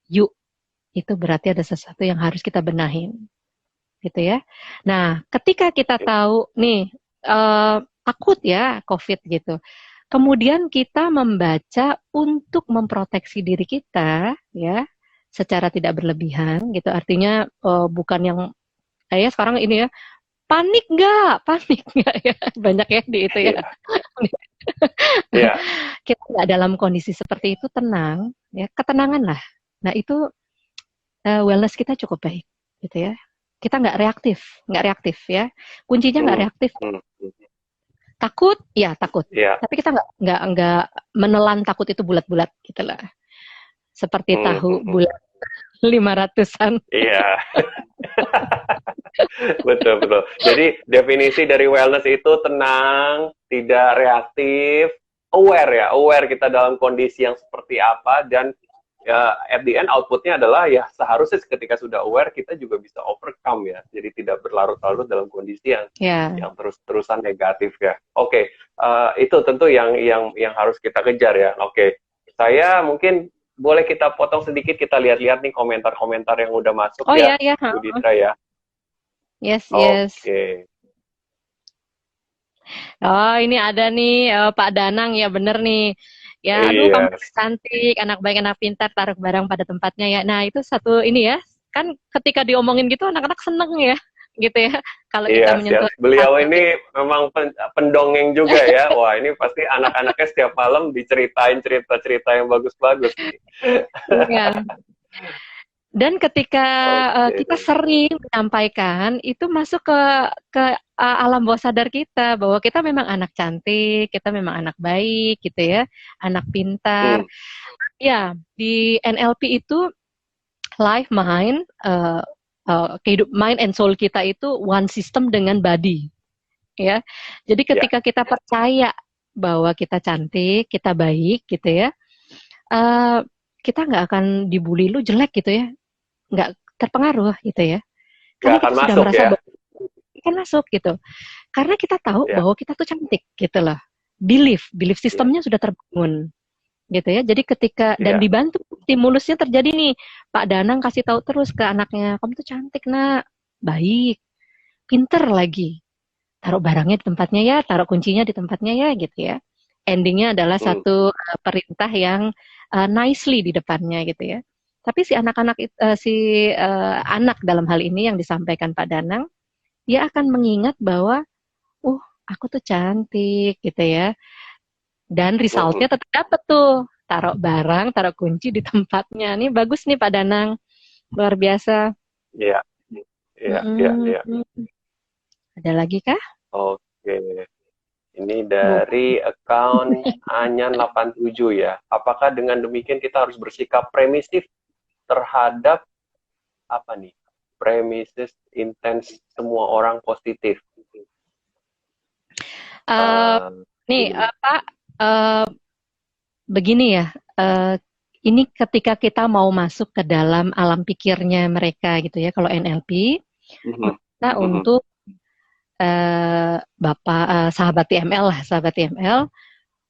yuk itu berarti ada sesuatu yang harus kita benahin gitu ya. Nah ketika kita tahu nih takut ya COVID gitu, kemudian kita membaca untuk memproteksi diri kita ya secara tidak berlebihan gitu. Artinya bukan yang saya sekarang ini ya panik nggak ya banyak ya di itu ya. Iya. Iya. Kita nggak dalam kondisi seperti itu tenang ya ketenangan lah. Nah itu wellness kita cukup baik gitu ya. Kita nggak reaktif ya. Kuncinya nggak Hmm. reaktif. Hmm. Takut, ya takut. Iya. Tapi kita nggak menelan takut itu bulat-bulat gitu lah. Seperti Hmm. tahu bulat 500-an. Iya. Betul, betul. Jadi definisi dari wellness itu tenang, tidak reaktif, aware ya, aware kita dalam kondisi yang seperti apa, dan ya at the end outputnya adalah ya seharusnya ketika sudah aware kita juga bisa overcome ya. Jadi tidak berlarut-larut dalam kondisi Ya. yang terus-terusan negatif ya. Oke, itu tentu yang harus kita kejar ya. Oke, saya mungkin boleh kita potong sedikit, kita lihat-lihat nih komentar-komentar yang udah masuk Oh ya, ya ya. Bu Ditra ya. Yes yes. Oke. Oh ini ada nih Pak Danang ya bener nih. Ya aduh kamu Iya. cantik, anak baik, anak pintar, taruh barang pada tempatnya ya. Nah itu satu ini ya, kan ketika diomongin gitu anak-anak seneng ya, gitu ya. Kalau kita Yes, menyentuh yes. Beliau hati kita. ini memang pendongeng juga ya. Wah, ini pasti anak-anaknya setiap malam diceritain cerita-cerita yang bagus-bagus nih. Iya. Dan ketika Oke. kita sering menyampaikan, itu masuk ke alam bawah sadar kita bahwa kita memang anak cantik, kita memang anak baik gitu ya, anak pintar. Hmm. Ya, di NLP itu life, mind, mind and soul kita itu one system dengan body, ya. Jadi Ya. ketika kita percaya bahwa kita cantik, kita baik gitu ya, uh, kita nggak akan dibully lu jelek gitu ya, nggak terpengaruh gitu ya, Nggak karena akan kita sudah masuk merasa ya. bahwa kita masuk gitu, karena kita tahu Ya. bahwa kita tuh cantik gitu loh, belief Ya. sistemnya sudah terbangun gitu ya. Jadi ketika dan Ya. dibantu stimulusnya terjadi nih, Pak Danang kasih tahu terus ke anaknya, kamu tuh cantik nak, baik, pinter lagi, taruh barangnya di tempatnya ya, taruh kuncinya di tempatnya ya gitu ya. Endingnya adalah Hmm. satu perintah yang nicely di depannya gitu ya. Tapi si anak-anak anak dalam hal ini yang disampaikan Pak Danang, dia akan mengingat bahwa, aku tuh cantik gitu ya. Dan resultnya tetap dapat tuh. Taruh barang, taruh kunci di tempatnya. Ini bagus nih Pak Danang. Luar biasa. Iya. Iya, iya, iya. Ada lagi kah? Oke. Ini dari account Anyan87 ya. Apakah dengan demikian kita harus bersikap premisif terhadap apa nih? Premises intens semua orang positif. Nih Pak, begini ya. Ini ketika kita mau masuk ke dalam alam pikirnya mereka gitu ya. Kalau NLP, kita untuk sahabat TML lah, sahabat TML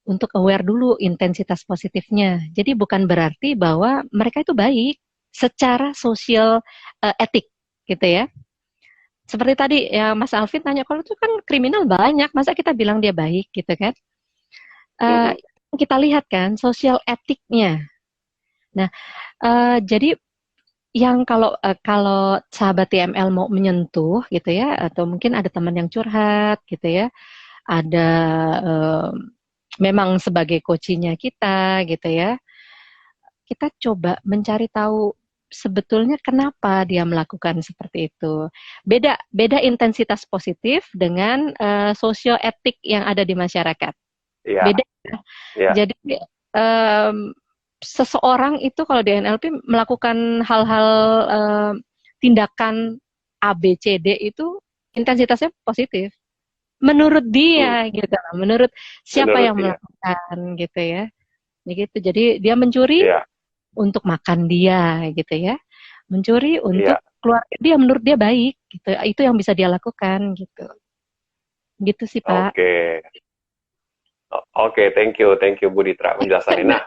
untuk aware dulu intensitas positifnya. Jadi bukan berarti bahwa mereka itu baik secara sosial etik gitu ya. Seperti tadi ya Mas Alvin tanya, kalau itu kan kriminal banyak, masa kita bilang dia baik gitu kan? Uh, Mhm. kita lihat kan sosial etiknya. Nah, jadi yang kalau sahabat TML mau menyentuh gitu ya, atau mungkin ada teman yang curhat gitu ya, ada uh, memang sebagai coachingnya kita gitu ya, kita coba mencari tahu sebetulnya kenapa dia melakukan seperti itu. Beda beda intensitas positif dengan sosio etik yang ada di masyarakat. Iya, Beda. iya, Jadi um, seseorang itu kalau di NLP melakukan hal-hal tindakan A, B, C, D itu intensitasnya positif. Menurut hmm, dia gitu, menurut siapa menurut yang dia, melakukan gitu ya. Gitu. Jadi dia mencuri iya, untuk makan dia gitu ya. Mencuri iya, untuk keluarga dia, menurut dia baik gitu. Itu yang bisa dia lakukan gitu. Gitu sih, Pak. oke. Oke, thank you Bu Ditra penjelasannya. Nah,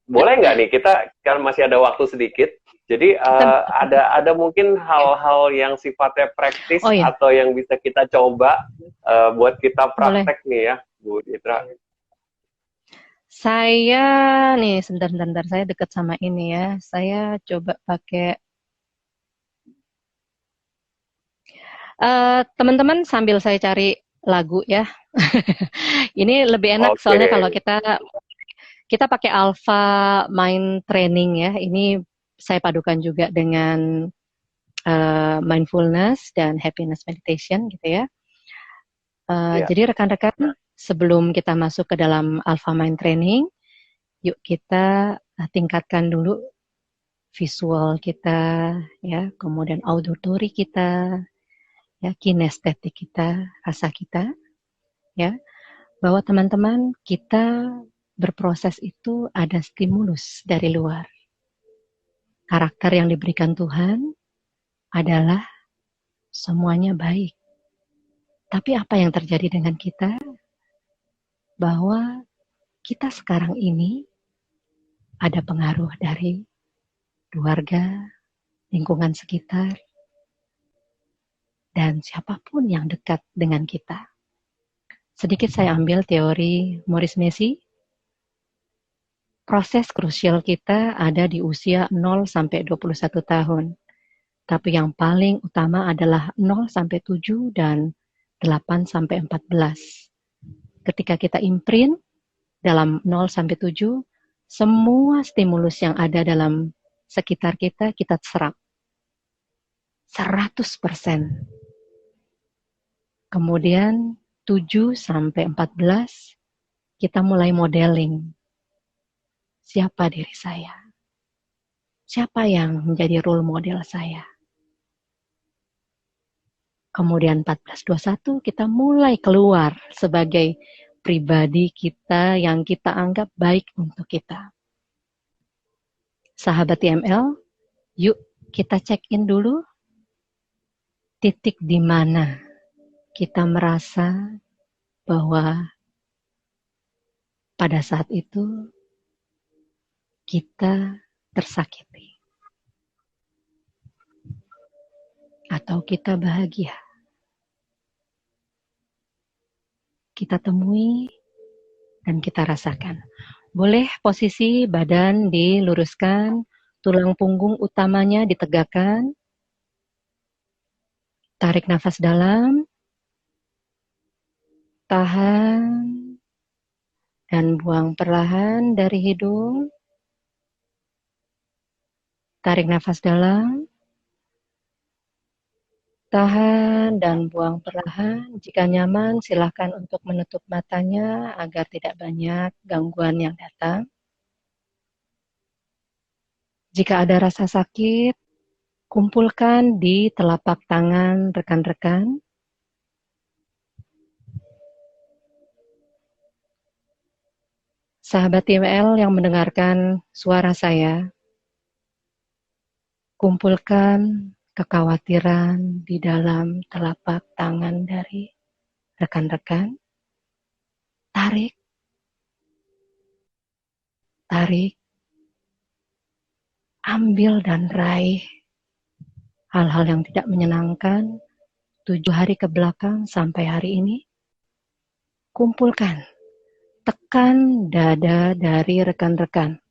boleh nggak nih kita kan masih ada waktu sedikit, jadi Kita ada mungkin hal-hal yang sifatnya praktis Oh ya, atau yang bisa kita coba buat kita boleh. praktek nih ya, Bu Ditra. Saya nih sebentar saya dekat sama ini ya. Saya coba pakai teman-teman sambil saya cari lagu ya. Ini lebih enak Oke, soalnya kalau kita kita pakai Alpha Mind Training ya. Ini saya padukan juga dengan mindfulness dan happiness meditation gitu ya. ya, Jadi rekan-rekan sebelum kita masuk ke dalam Alpha Mind Training, yuk kita tingkatkan dulu visual kita ya, kemudian auditory kita, ya, kinestetik kita, rasa kita, ya, bahwa teman-teman kita berproses itu ada stimulus dari luar. Karakter yang diberikan Tuhan adalah semuanya baik. Tapi apa yang terjadi dengan kita? Bahwa kita sekarang ini ada pengaruh dari keluarga, lingkungan sekitar, dan siapapun yang dekat dengan kita. Sedikit saya ambil teori Maurice Messi. Proses krusial kita ada di usia 0 sampai 21 tahun. Tapi yang paling utama adalah 0 sampai 7 dan 8 sampai 14. Ketika kita imprint dalam 0 sampai 7, semua stimulus yang ada dalam sekitar kita, kita serap 100%. Kemudian 7 sampai 14, kita mulai modeling. Siapa diri saya? Siapa yang menjadi role model saya? Kemudian 14-21 kita mulai keluar sebagai pribadi kita yang kita anggap baik untuk kita. Sahabat TML, yuk kita check in dulu titik di mana kita merasa bahwa pada saat itu kita tersakiti atau kita bahagia. Kita temui dan kita rasakan. Boleh posisi badan diluruskan, tulang punggung utamanya ditegakkan. Tarik nafas dalam, tahan, dan buang perlahan dari hidung. Tarik nafas dalam, tahan, dan buang perlahan. Jika nyaman, silakan untuk menutup matanya agar tidak banyak gangguan yang datang. Jika ada rasa sakit, kumpulkan di telapak tangan rekan-rekan. Sahabat TML yang mendengarkan suara saya, kumpulkan kekhawatiran di dalam telapak tangan dari rekan-rekan. Tarik, tarik, ambil dan raih hal-hal yang tidak menyenangkan 7 hari ke belakang sampai hari ini. Kumpulkan, tekan dada dari rekan-rekan.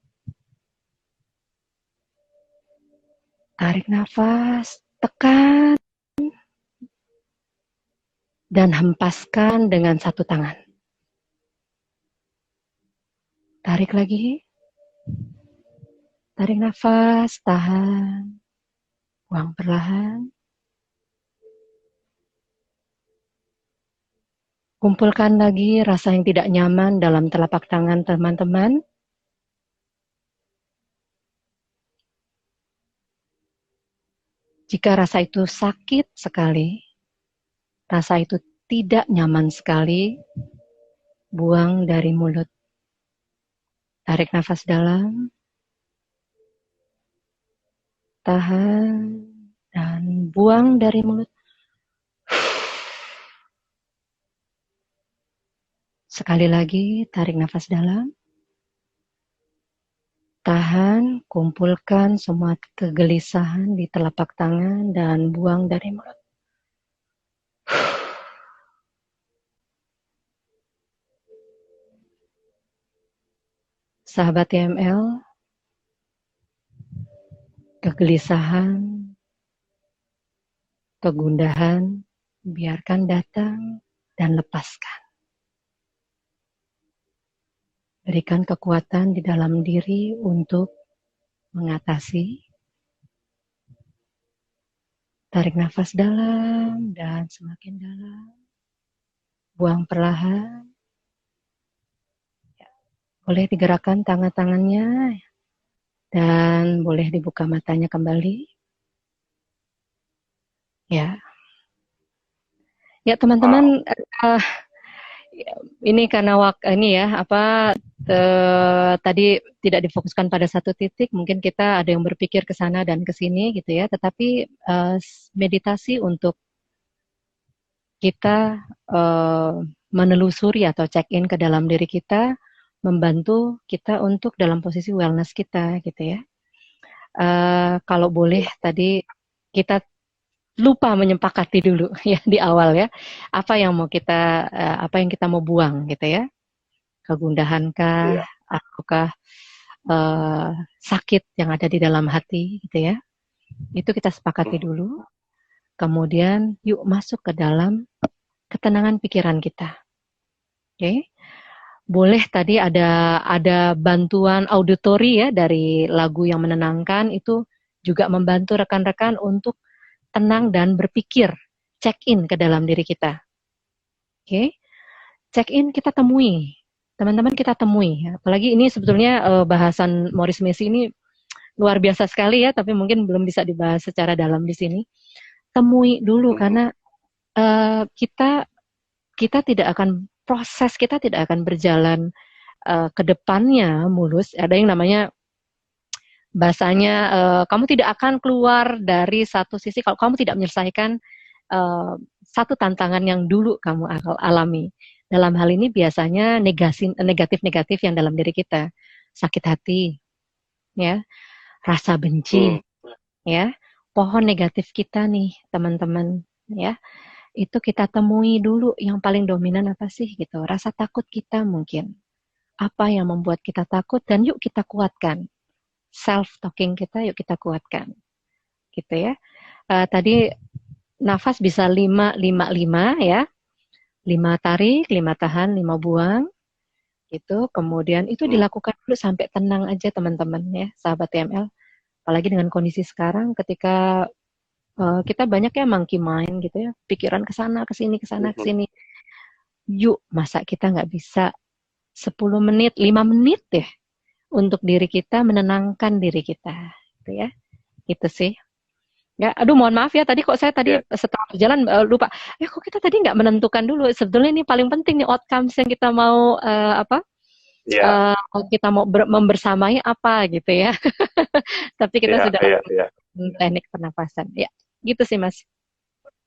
Tarik nafas, tekan, dan hempaskan dengan satu tangan. Tarik lagi, tarik nafas, tahan, buang perlahan. Kumpulkan lagi rasa yang tidak nyaman dalam telapak tangan teman-teman. Jika rasa itu sakit sekali, rasa itu tidak nyaman sekali, buang dari mulut. Tarik nafas dalam, tahan, dan buang dari mulut. Sekali lagi, tarik nafas dalam, tahan, kumpulkan semua kegelisahan di telapak tangan dan buang dari mulut. Sahabat TML, kegelisahan, kegundahan, biarkan datang dan lepaskan. Berikan kekuatan di dalam diri untuk mengatasi. Tarik nafas dalam dan semakin dalam. Buang perlahan. Boleh digerakkan tangan-tangannya dan boleh dibuka matanya kembali. Ya, ya teman-teman, ini karena ini ya tadi tidak difokuskan pada satu titik, mungkin kita ada yang berpikir ke sana dan ke sini gitu ya. Tetapi meditasi untuk kita menelusuri atau check-in ke dalam diri kita, membantu kita untuk dalam posisi wellness kita gitu ya. Kalau boleh tadi kita lupa menyepakati dulu ya di awal ya, apa yang kita mau buang gitu ya, kegundahankah, ataukah sakit yang ada di dalam hati gitu ya, itu kita sepakati dulu. Kemudian yuk masuk ke dalam ketenangan pikiran kita. Oke. Boleh tadi ada bantuan auditori ya dari lagu yang menenangkan, itu juga membantu rekan-rekan untuk tenang dan berpikir, check-in ke dalam diri kita. Oke. Check-in kita temui. Teman-teman kita temui. Apalagi ini sebetulnya bahasan Maurice Messi ini luar biasa sekali ya, tapi mungkin belum bisa dibahas secara dalam di sini. Temui dulu karena kita tidak akan proses, kita tidak akan berjalan ke depannya mulus. Ada yang namanya bahasanya kamu tidak akan keluar dari satu sisi kalau kamu tidak menyelesaikan satu tantangan yang dulu kamu alami. Dalam hal ini biasanya negatif-negatif yang dalam diri kita, sakit hati, ya, rasa benci, ya, pohon negatif kita nih teman-teman, ya, itu kita temui dulu yang paling dominan apa sih gitu, rasa takut kita mungkin, apa yang membuat kita takut dan yuk kita kuatkan. Self-talking kita yuk kita kuatkan gitu ya. Tadi nafas bisa 5-5-5 ya, 5 tarik, 5 tahan, 5 buang gitu. Kemudian itu dilakukan dulu sampai tenang aja teman-teman ya, sahabat TML. Apalagi dengan kondisi sekarang ketika kita banyak ya monkey mind gitu ya, pikiran kesana kesini yuk masa kita nggak bisa 10 menit 5 menit deh untuk diri kita, menenangkan diri kita, gitu ya. Gitu sih. Ya, aduh mohon maaf ya tadi kok saya setelah berjalan lupa. Kok kita tadi nggak menentukan dulu. Sebetulnya ini paling penting nih outcomes yang kita mau kita mau membersamai apa gitu ya. Tapi kita sudah teknik pernapasan. Ya. Gitu sih Mas.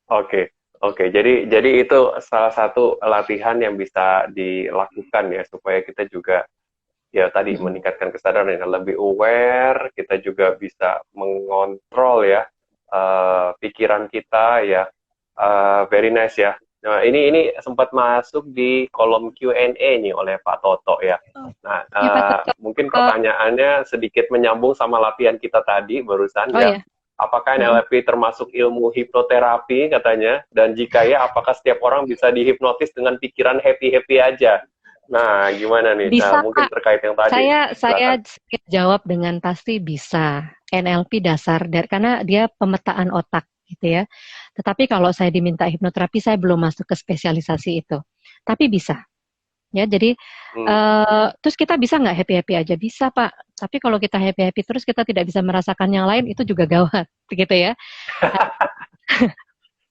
Oke, oke. Jadi itu salah satu latihan yang bisa dilakukan ya supaya kita juga ya tadi Mm-mm. meningkatkan kesadaran yang lebih aware, kita juga bisa mengontrol ya pikiran kita ya. Very nice ya. Nah, ini sempat masuk di kolom Q&A nih oleh Pak Toto ya. Oh, Nah, ya Pak Toto. mungkin Eh, pertanyaannya sedikit menyambung sama latihan kita tadi barusan oh ya. ya. Apakah Mm-mm. NLP termasuk ilmu hipnoterapi katanya? Dan jika ya, apakah setiap orang bisa dihipnotis dengan pikiran happy-happy aja? Nah, gimana nih? Nah, Bisa mungkin Kak. terkait yang tadi. Saya Silakan. jawab dengan pasti bisa. NLP dasar dari karena dia pemetaan otak gitu ya. Tetapi kalau saya diminta hipnoterapi saya belum masuk ke spesialisasi itu. Tapi bisa. Ya, jadi Hmm. terus kita bisa nggak happy happy aja? Bisa Pak. Tapi kalau kita happy happy terus kita tidak bisa merasakan yang lain itu juga gawat, gitu ya.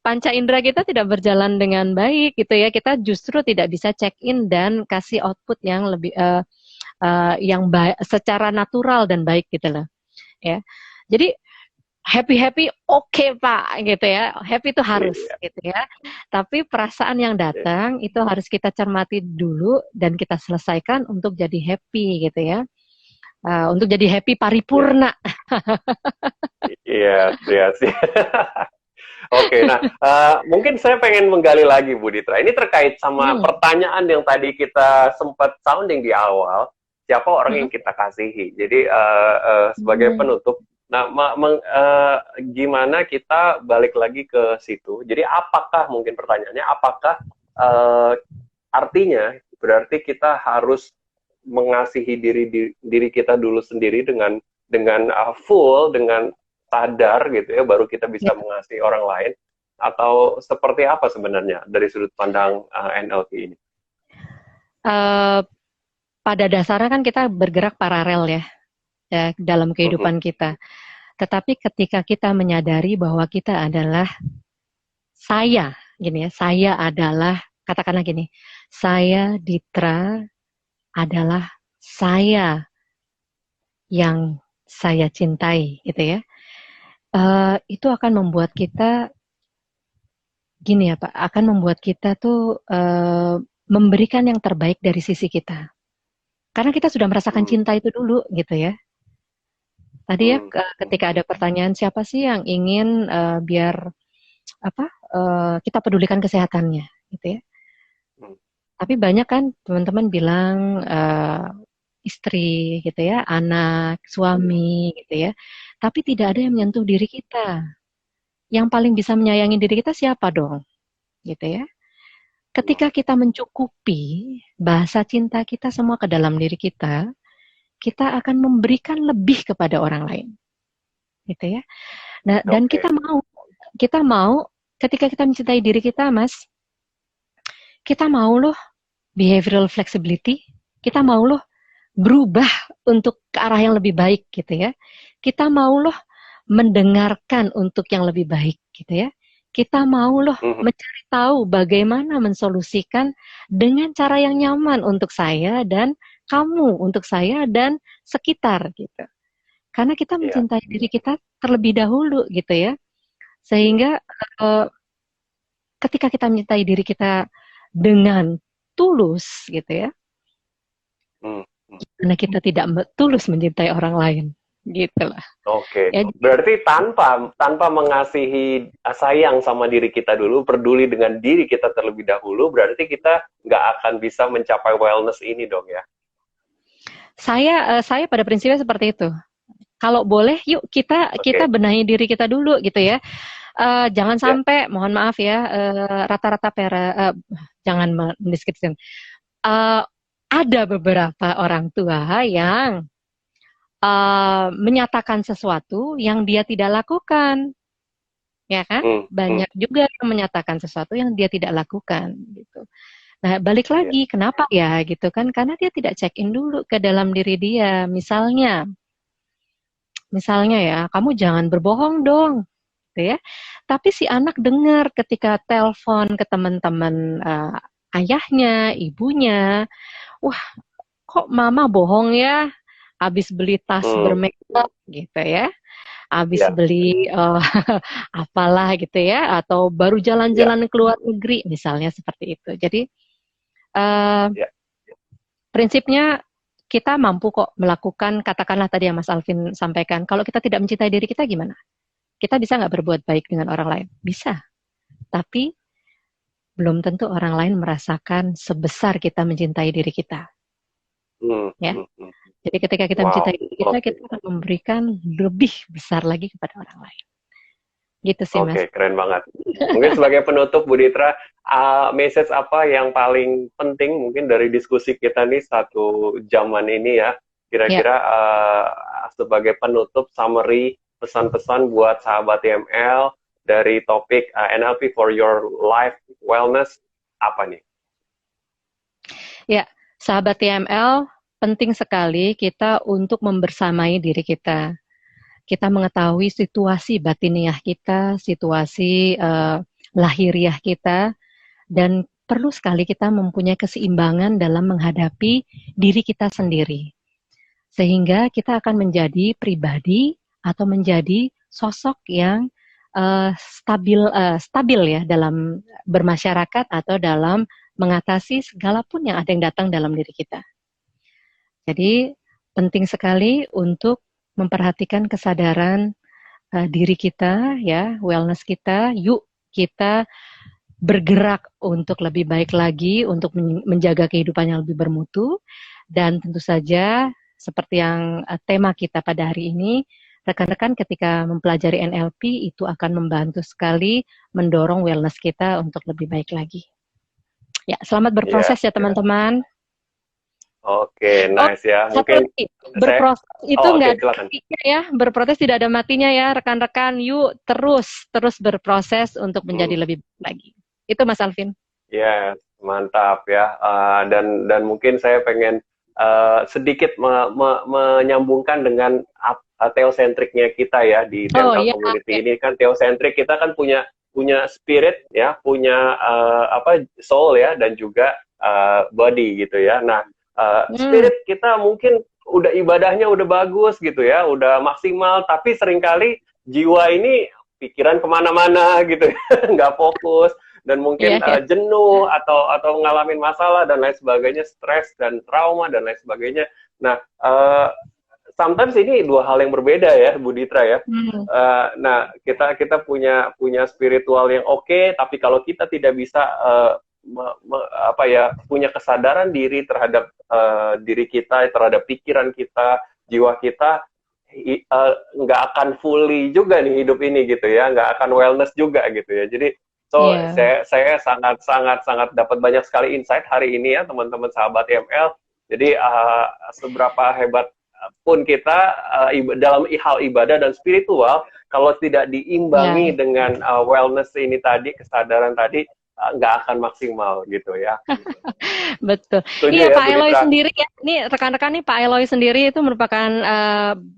Panca indera kita tidak berjalan dengan baik, gitu ya. Kita justru tidak bisa check in dan kasih output yang lebih yang baik, secara natural dan baik gitu loh. Ya, jadi happy happy oke, Pak, gitu ya. Happy itu harus Iya, gitu ya. Tapi perasaan yang iya, datang itu harus kita cermati dulu dan kita selesaikan untuk jadi happy gitu ya. Untuk jadi happy iya, paripurna. iya, iya sih. Oke, nah mungkin saya pengen menggali lagi Bu Ditra. Ini terkait sama Hmm, pertanyaan yang tadi kita sempat sounding di awal, siapa orang hmm, yang kita kasihi. Jadi sebagai hmm. penutup, nah gimana kita balik lagi ke situ. Jadi apakah mungkin pertanyaannya, apakah eh, artinya berarti kita harus mengasihi diri kita dulu sendiri dengan full, dengan sadar gitu ya, baru kita Ya, bisa mengasihi orang lain, atau seperti apa sebenarnya dari sudut pandang NLP ini? eh, pada dasarnya kan kita bergerak paralel ya, ya dalam Mhm. kehidupan kita. Tetapi ketika kita menyadari bahwa kita adalah saya, gini ya, saya adalah, katakanlah gini, saya Ditra adalah saya yang saya cintai, gitu ya. Itu akan membuat kita, gini ya Pak, akan membuat kita tuh memberikan yang terbaik dari sisi kita. Karena kita sudah merasakan Hmm. cinta itu dulu, gitu ya. Tadi ya, Hmm. Hmm. ketika ada pertanyaan siapa sih yang ingin biar apa kita pedulikan kesehatannya, gitu ya. Hmm. Tapi banyak kan teman-teman bilang istri gitu ya, anak, Iya. suami gitu ya. Tapi tidak ada yang menyentuh diri kita. Yang paling bisa menyayangi diri kita siapa dong? Gitu ya. Hmm. Ketika kita mencukupi bahasa cinta kita semua ke dalam diri kita akan memberikan lebih kepada orang lain. Gitu ya. Nah, dan Oke. kita mau ketika kita mencintai diri kita, Mas, kita mau loh behavioral flexibility, kita mau loh berubah untuk ke arah yang lebih baik gitu ya. Kita mau loh mendengarkan untuk yang lebih baik gitu ya. Kita mau loh Mhm. mencari tahu bagaimana mensolusikan dengan cara yang nyaman untuk saya dan kamu, untuk saya dan sekitar gitu. Karena kita Iya. mencintai diri kita terlebih dahulu gitu ya. Sehingga eh, ketika kita mencintai diri kita dengan tulus gitu ya, Hmm. Hmm. karena kita tidak tulus mencintai orang lain gitu lah. Oke, Ya, berarti tanpa tanpa mengasihi sayang sama diri kita dulu, peduli dengan diri kita terlebih dahulu, berarti kita nggak akan bisa mencapai wellness ini dong ya. saya pada prinsipnya seperti itu. Kalau boleh, yuk kita Oke, benahi diri kita dulu gitu ya. Jangan ya. sampai, mohon maaf ya, rata-rata jangan mendeskripsikan. Eh, ada beberapa orang tua yang menyatakan sesuatu yang dia tidak lakukan, ya kan? Hmm. Hmm. Banyak juga yang menyatakan sesuatu yang dia tidak lakukan, gitu. Nah, balik Ya. lagi, kenapa ya, gitu kan? Karena dia tidak check in dulu ke dalam diri dia. Misalnya ya, kamu jangan berbohong dong, gitu ya. Tapi si anak dengar ketika telepon ke teman-teman ayahnya, ibunya, wah, kok mama bohong ya, habis beli tas Hmm. bermerek gitu ya. habis Ya, beli apalah gitu ya, atau baru ya, jalan-jalan ke luar negeri, misalnya seperti itu. Jadi eh, ya. prinsipnya kita mampu kok melakukan, katakanlah tadi yang Mas Alvin sampaikan, kalau kita tidak mencintai diri kita gimana? Kita bisa nggak berbuat baik dengan orang lain? Bisa, tapi belum tentu orang lain merasakan sebesar kita mencintai diri kita, Hmm, ya. hmm, hmm. Jadi ketika kita Wow, mencintai diri kita, oke. kita akan memberikan lebih besar lagi kepada orang lain. Gitu sih, Mas. Oke, keren banget. Mungkin sebagai penutup, Bu Ditra, message apa yang paling penting mungkin dari diskusi kita nih satu jaman ini ya, Ya, kira-kira sebagai penutup, summary, pesan-pesan buat sahabat TML dari topik NLP for your life wellness, apa nih? ya, sahabat TML, penting sekali kita untuk membersamai diri kita. Kita mengetahui situasi batiniah kita, situasi lahiriah kita, dan perlu sekali kita mempunyai keseimbangan dalam menghadapi diri kita sendiri. Sehingga kita akan menjadi pribadi atau menjadi sosok yang stabil ya dalam bermasyarakat atau dalam mengatasi segala pun yang ada yang datang dalam diri kita. Jadi penting sekali untuk memperhatikan kesadaran diri kita ya, wellness kita. Yuk kita bergerak untuk lebih baik lagi, untuk menjaga kehidupan yang lebih bermutu, dan tentu saja seperti yang tema kita pada hari ini, rekan-rekan ketika mempelajari NLP itu akan membantu sekali mendorong wellness kita untuk lebih baik lagi. Ya, selamat Ya, berproses ya teman-teman. oke, Oh, nice ya. satu Mungkin lagi, saya, berproses itu oh nggak oke, ada silakan. matinya ya, berproses tidak ada matinya ya, rekan-rekan. Yuk terus berproses untuk menjadi Hmm. lebih baik lagi. Itu Mas Alvin. Ya, mantap ya. Dan mungkin saya pengen sedikit menyambungkan dengan teosentriknya kita ya di Oh dental iya, community ini kan teosentrik kita kan punya punya spirit ya, punya apa soul ya dan juga body gitu ya. Nah, hmm, spirit kita mungkin udah ibadahnya udah bagus gitu ya, udah maksimal, tapi seringkali jiwa ini pikiran kemana-mana gitu ya, nggak fokus dan iya mungkin ya. jenuh atau ngalamin masalah dan lain sebagainya, stres dan trauma dan lain sebagainya. Nah, sometimes ini dua hal yang berbeda ya, Bu Ditra ya. Hmm, Nah, kita punya spiritual yang oke, tapi kalau kita tidak bisa apa ya punya kesadaran diri terhadap diri kita, terhadap pikiran kita, jiwa kita, nggak akan fully juga nih hidup ini gitu ya, nggak akan wellness juga gitu ya. Jadi so iya, saya sangat dapat banyak sekali insight hari ini ya teman-teman sahabat ML. Jadi seberapa hebat pun kita dalam hal ibadah dan spiritual, kalau tidak diimbangi iya. dengan wellness ini tadi, kesadaran tadi, nggak akan maksimal gitu ya. Betul. Setuju Iya, ya Pak Bu Eloy Ditra? sendiri ya. Ini rekan-rekan nih Pak Eloy sendiri itu merupakan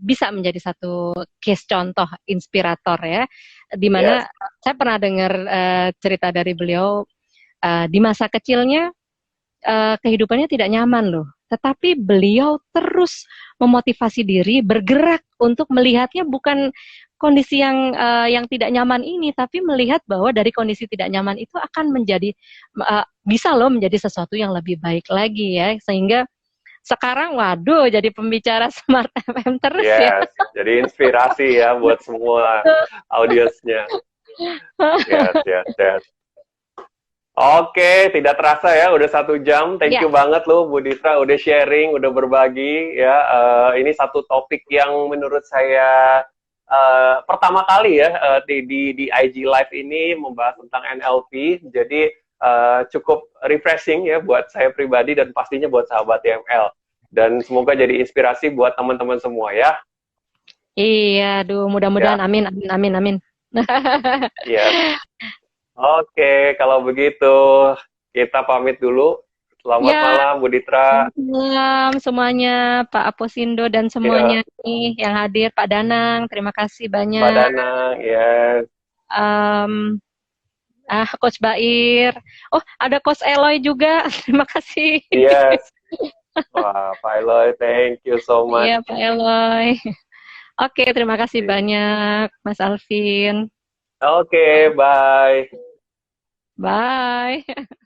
bisa menjadi satu case contoh inspirator ya. Di mana Yes. saya pernah dengar cerita dari beliau di masa kecilnya kehidupannya tidak nyaman loh. Tetapi beliau terus memotivasi diri bergerak untuk melihatnya bukan kondisi yang tidak nyaman ini, tapi melihat bahwa dari kondisi tidak nyaman itu akan menjadi bisa loh menjadi sesuatu yang lebih baik lagi ya, sehingga sekarang waduh jadi pembicara Smart FM terus ya. Yes, jadi inspirasi ya buat semua audiensnya. Yes, yes, yes. Oke, tidak terasa ya, udah 1 jam. Thank Ya, you banget loh, Bu Ditra, udah sharing, udah berbagi ya. Ini satu topik yang menurut saya pertama kali ya di IG Live ini membahas tentang NLP. Jadi cukup refreshing ya buat saya pribadi dan pastinya buat sahabat TML. Dan semoga jadi inspirasi buat teman-teman semua ya. iya, aduh Ya, mudah-mudahan amin amin amin amin. yes. Oke, kalau begitu kita pamit dulu. Selamat Ya, malam, Bu Ditra. selamat malam semuanya, Pak Aposindo dan semuanya Ya, nih yang hadir, Pak Danang, terima kasih Mbak banyak. Danang, yes, Em, Coach Bair, oh ada Coach Eloy juga, terima kasih. yes. Wah, Pak Eloy, thank you so Iya, much. Pak Eloy. Oke, terima kasih banyak Mas Alvin. Oke, bye. Bye.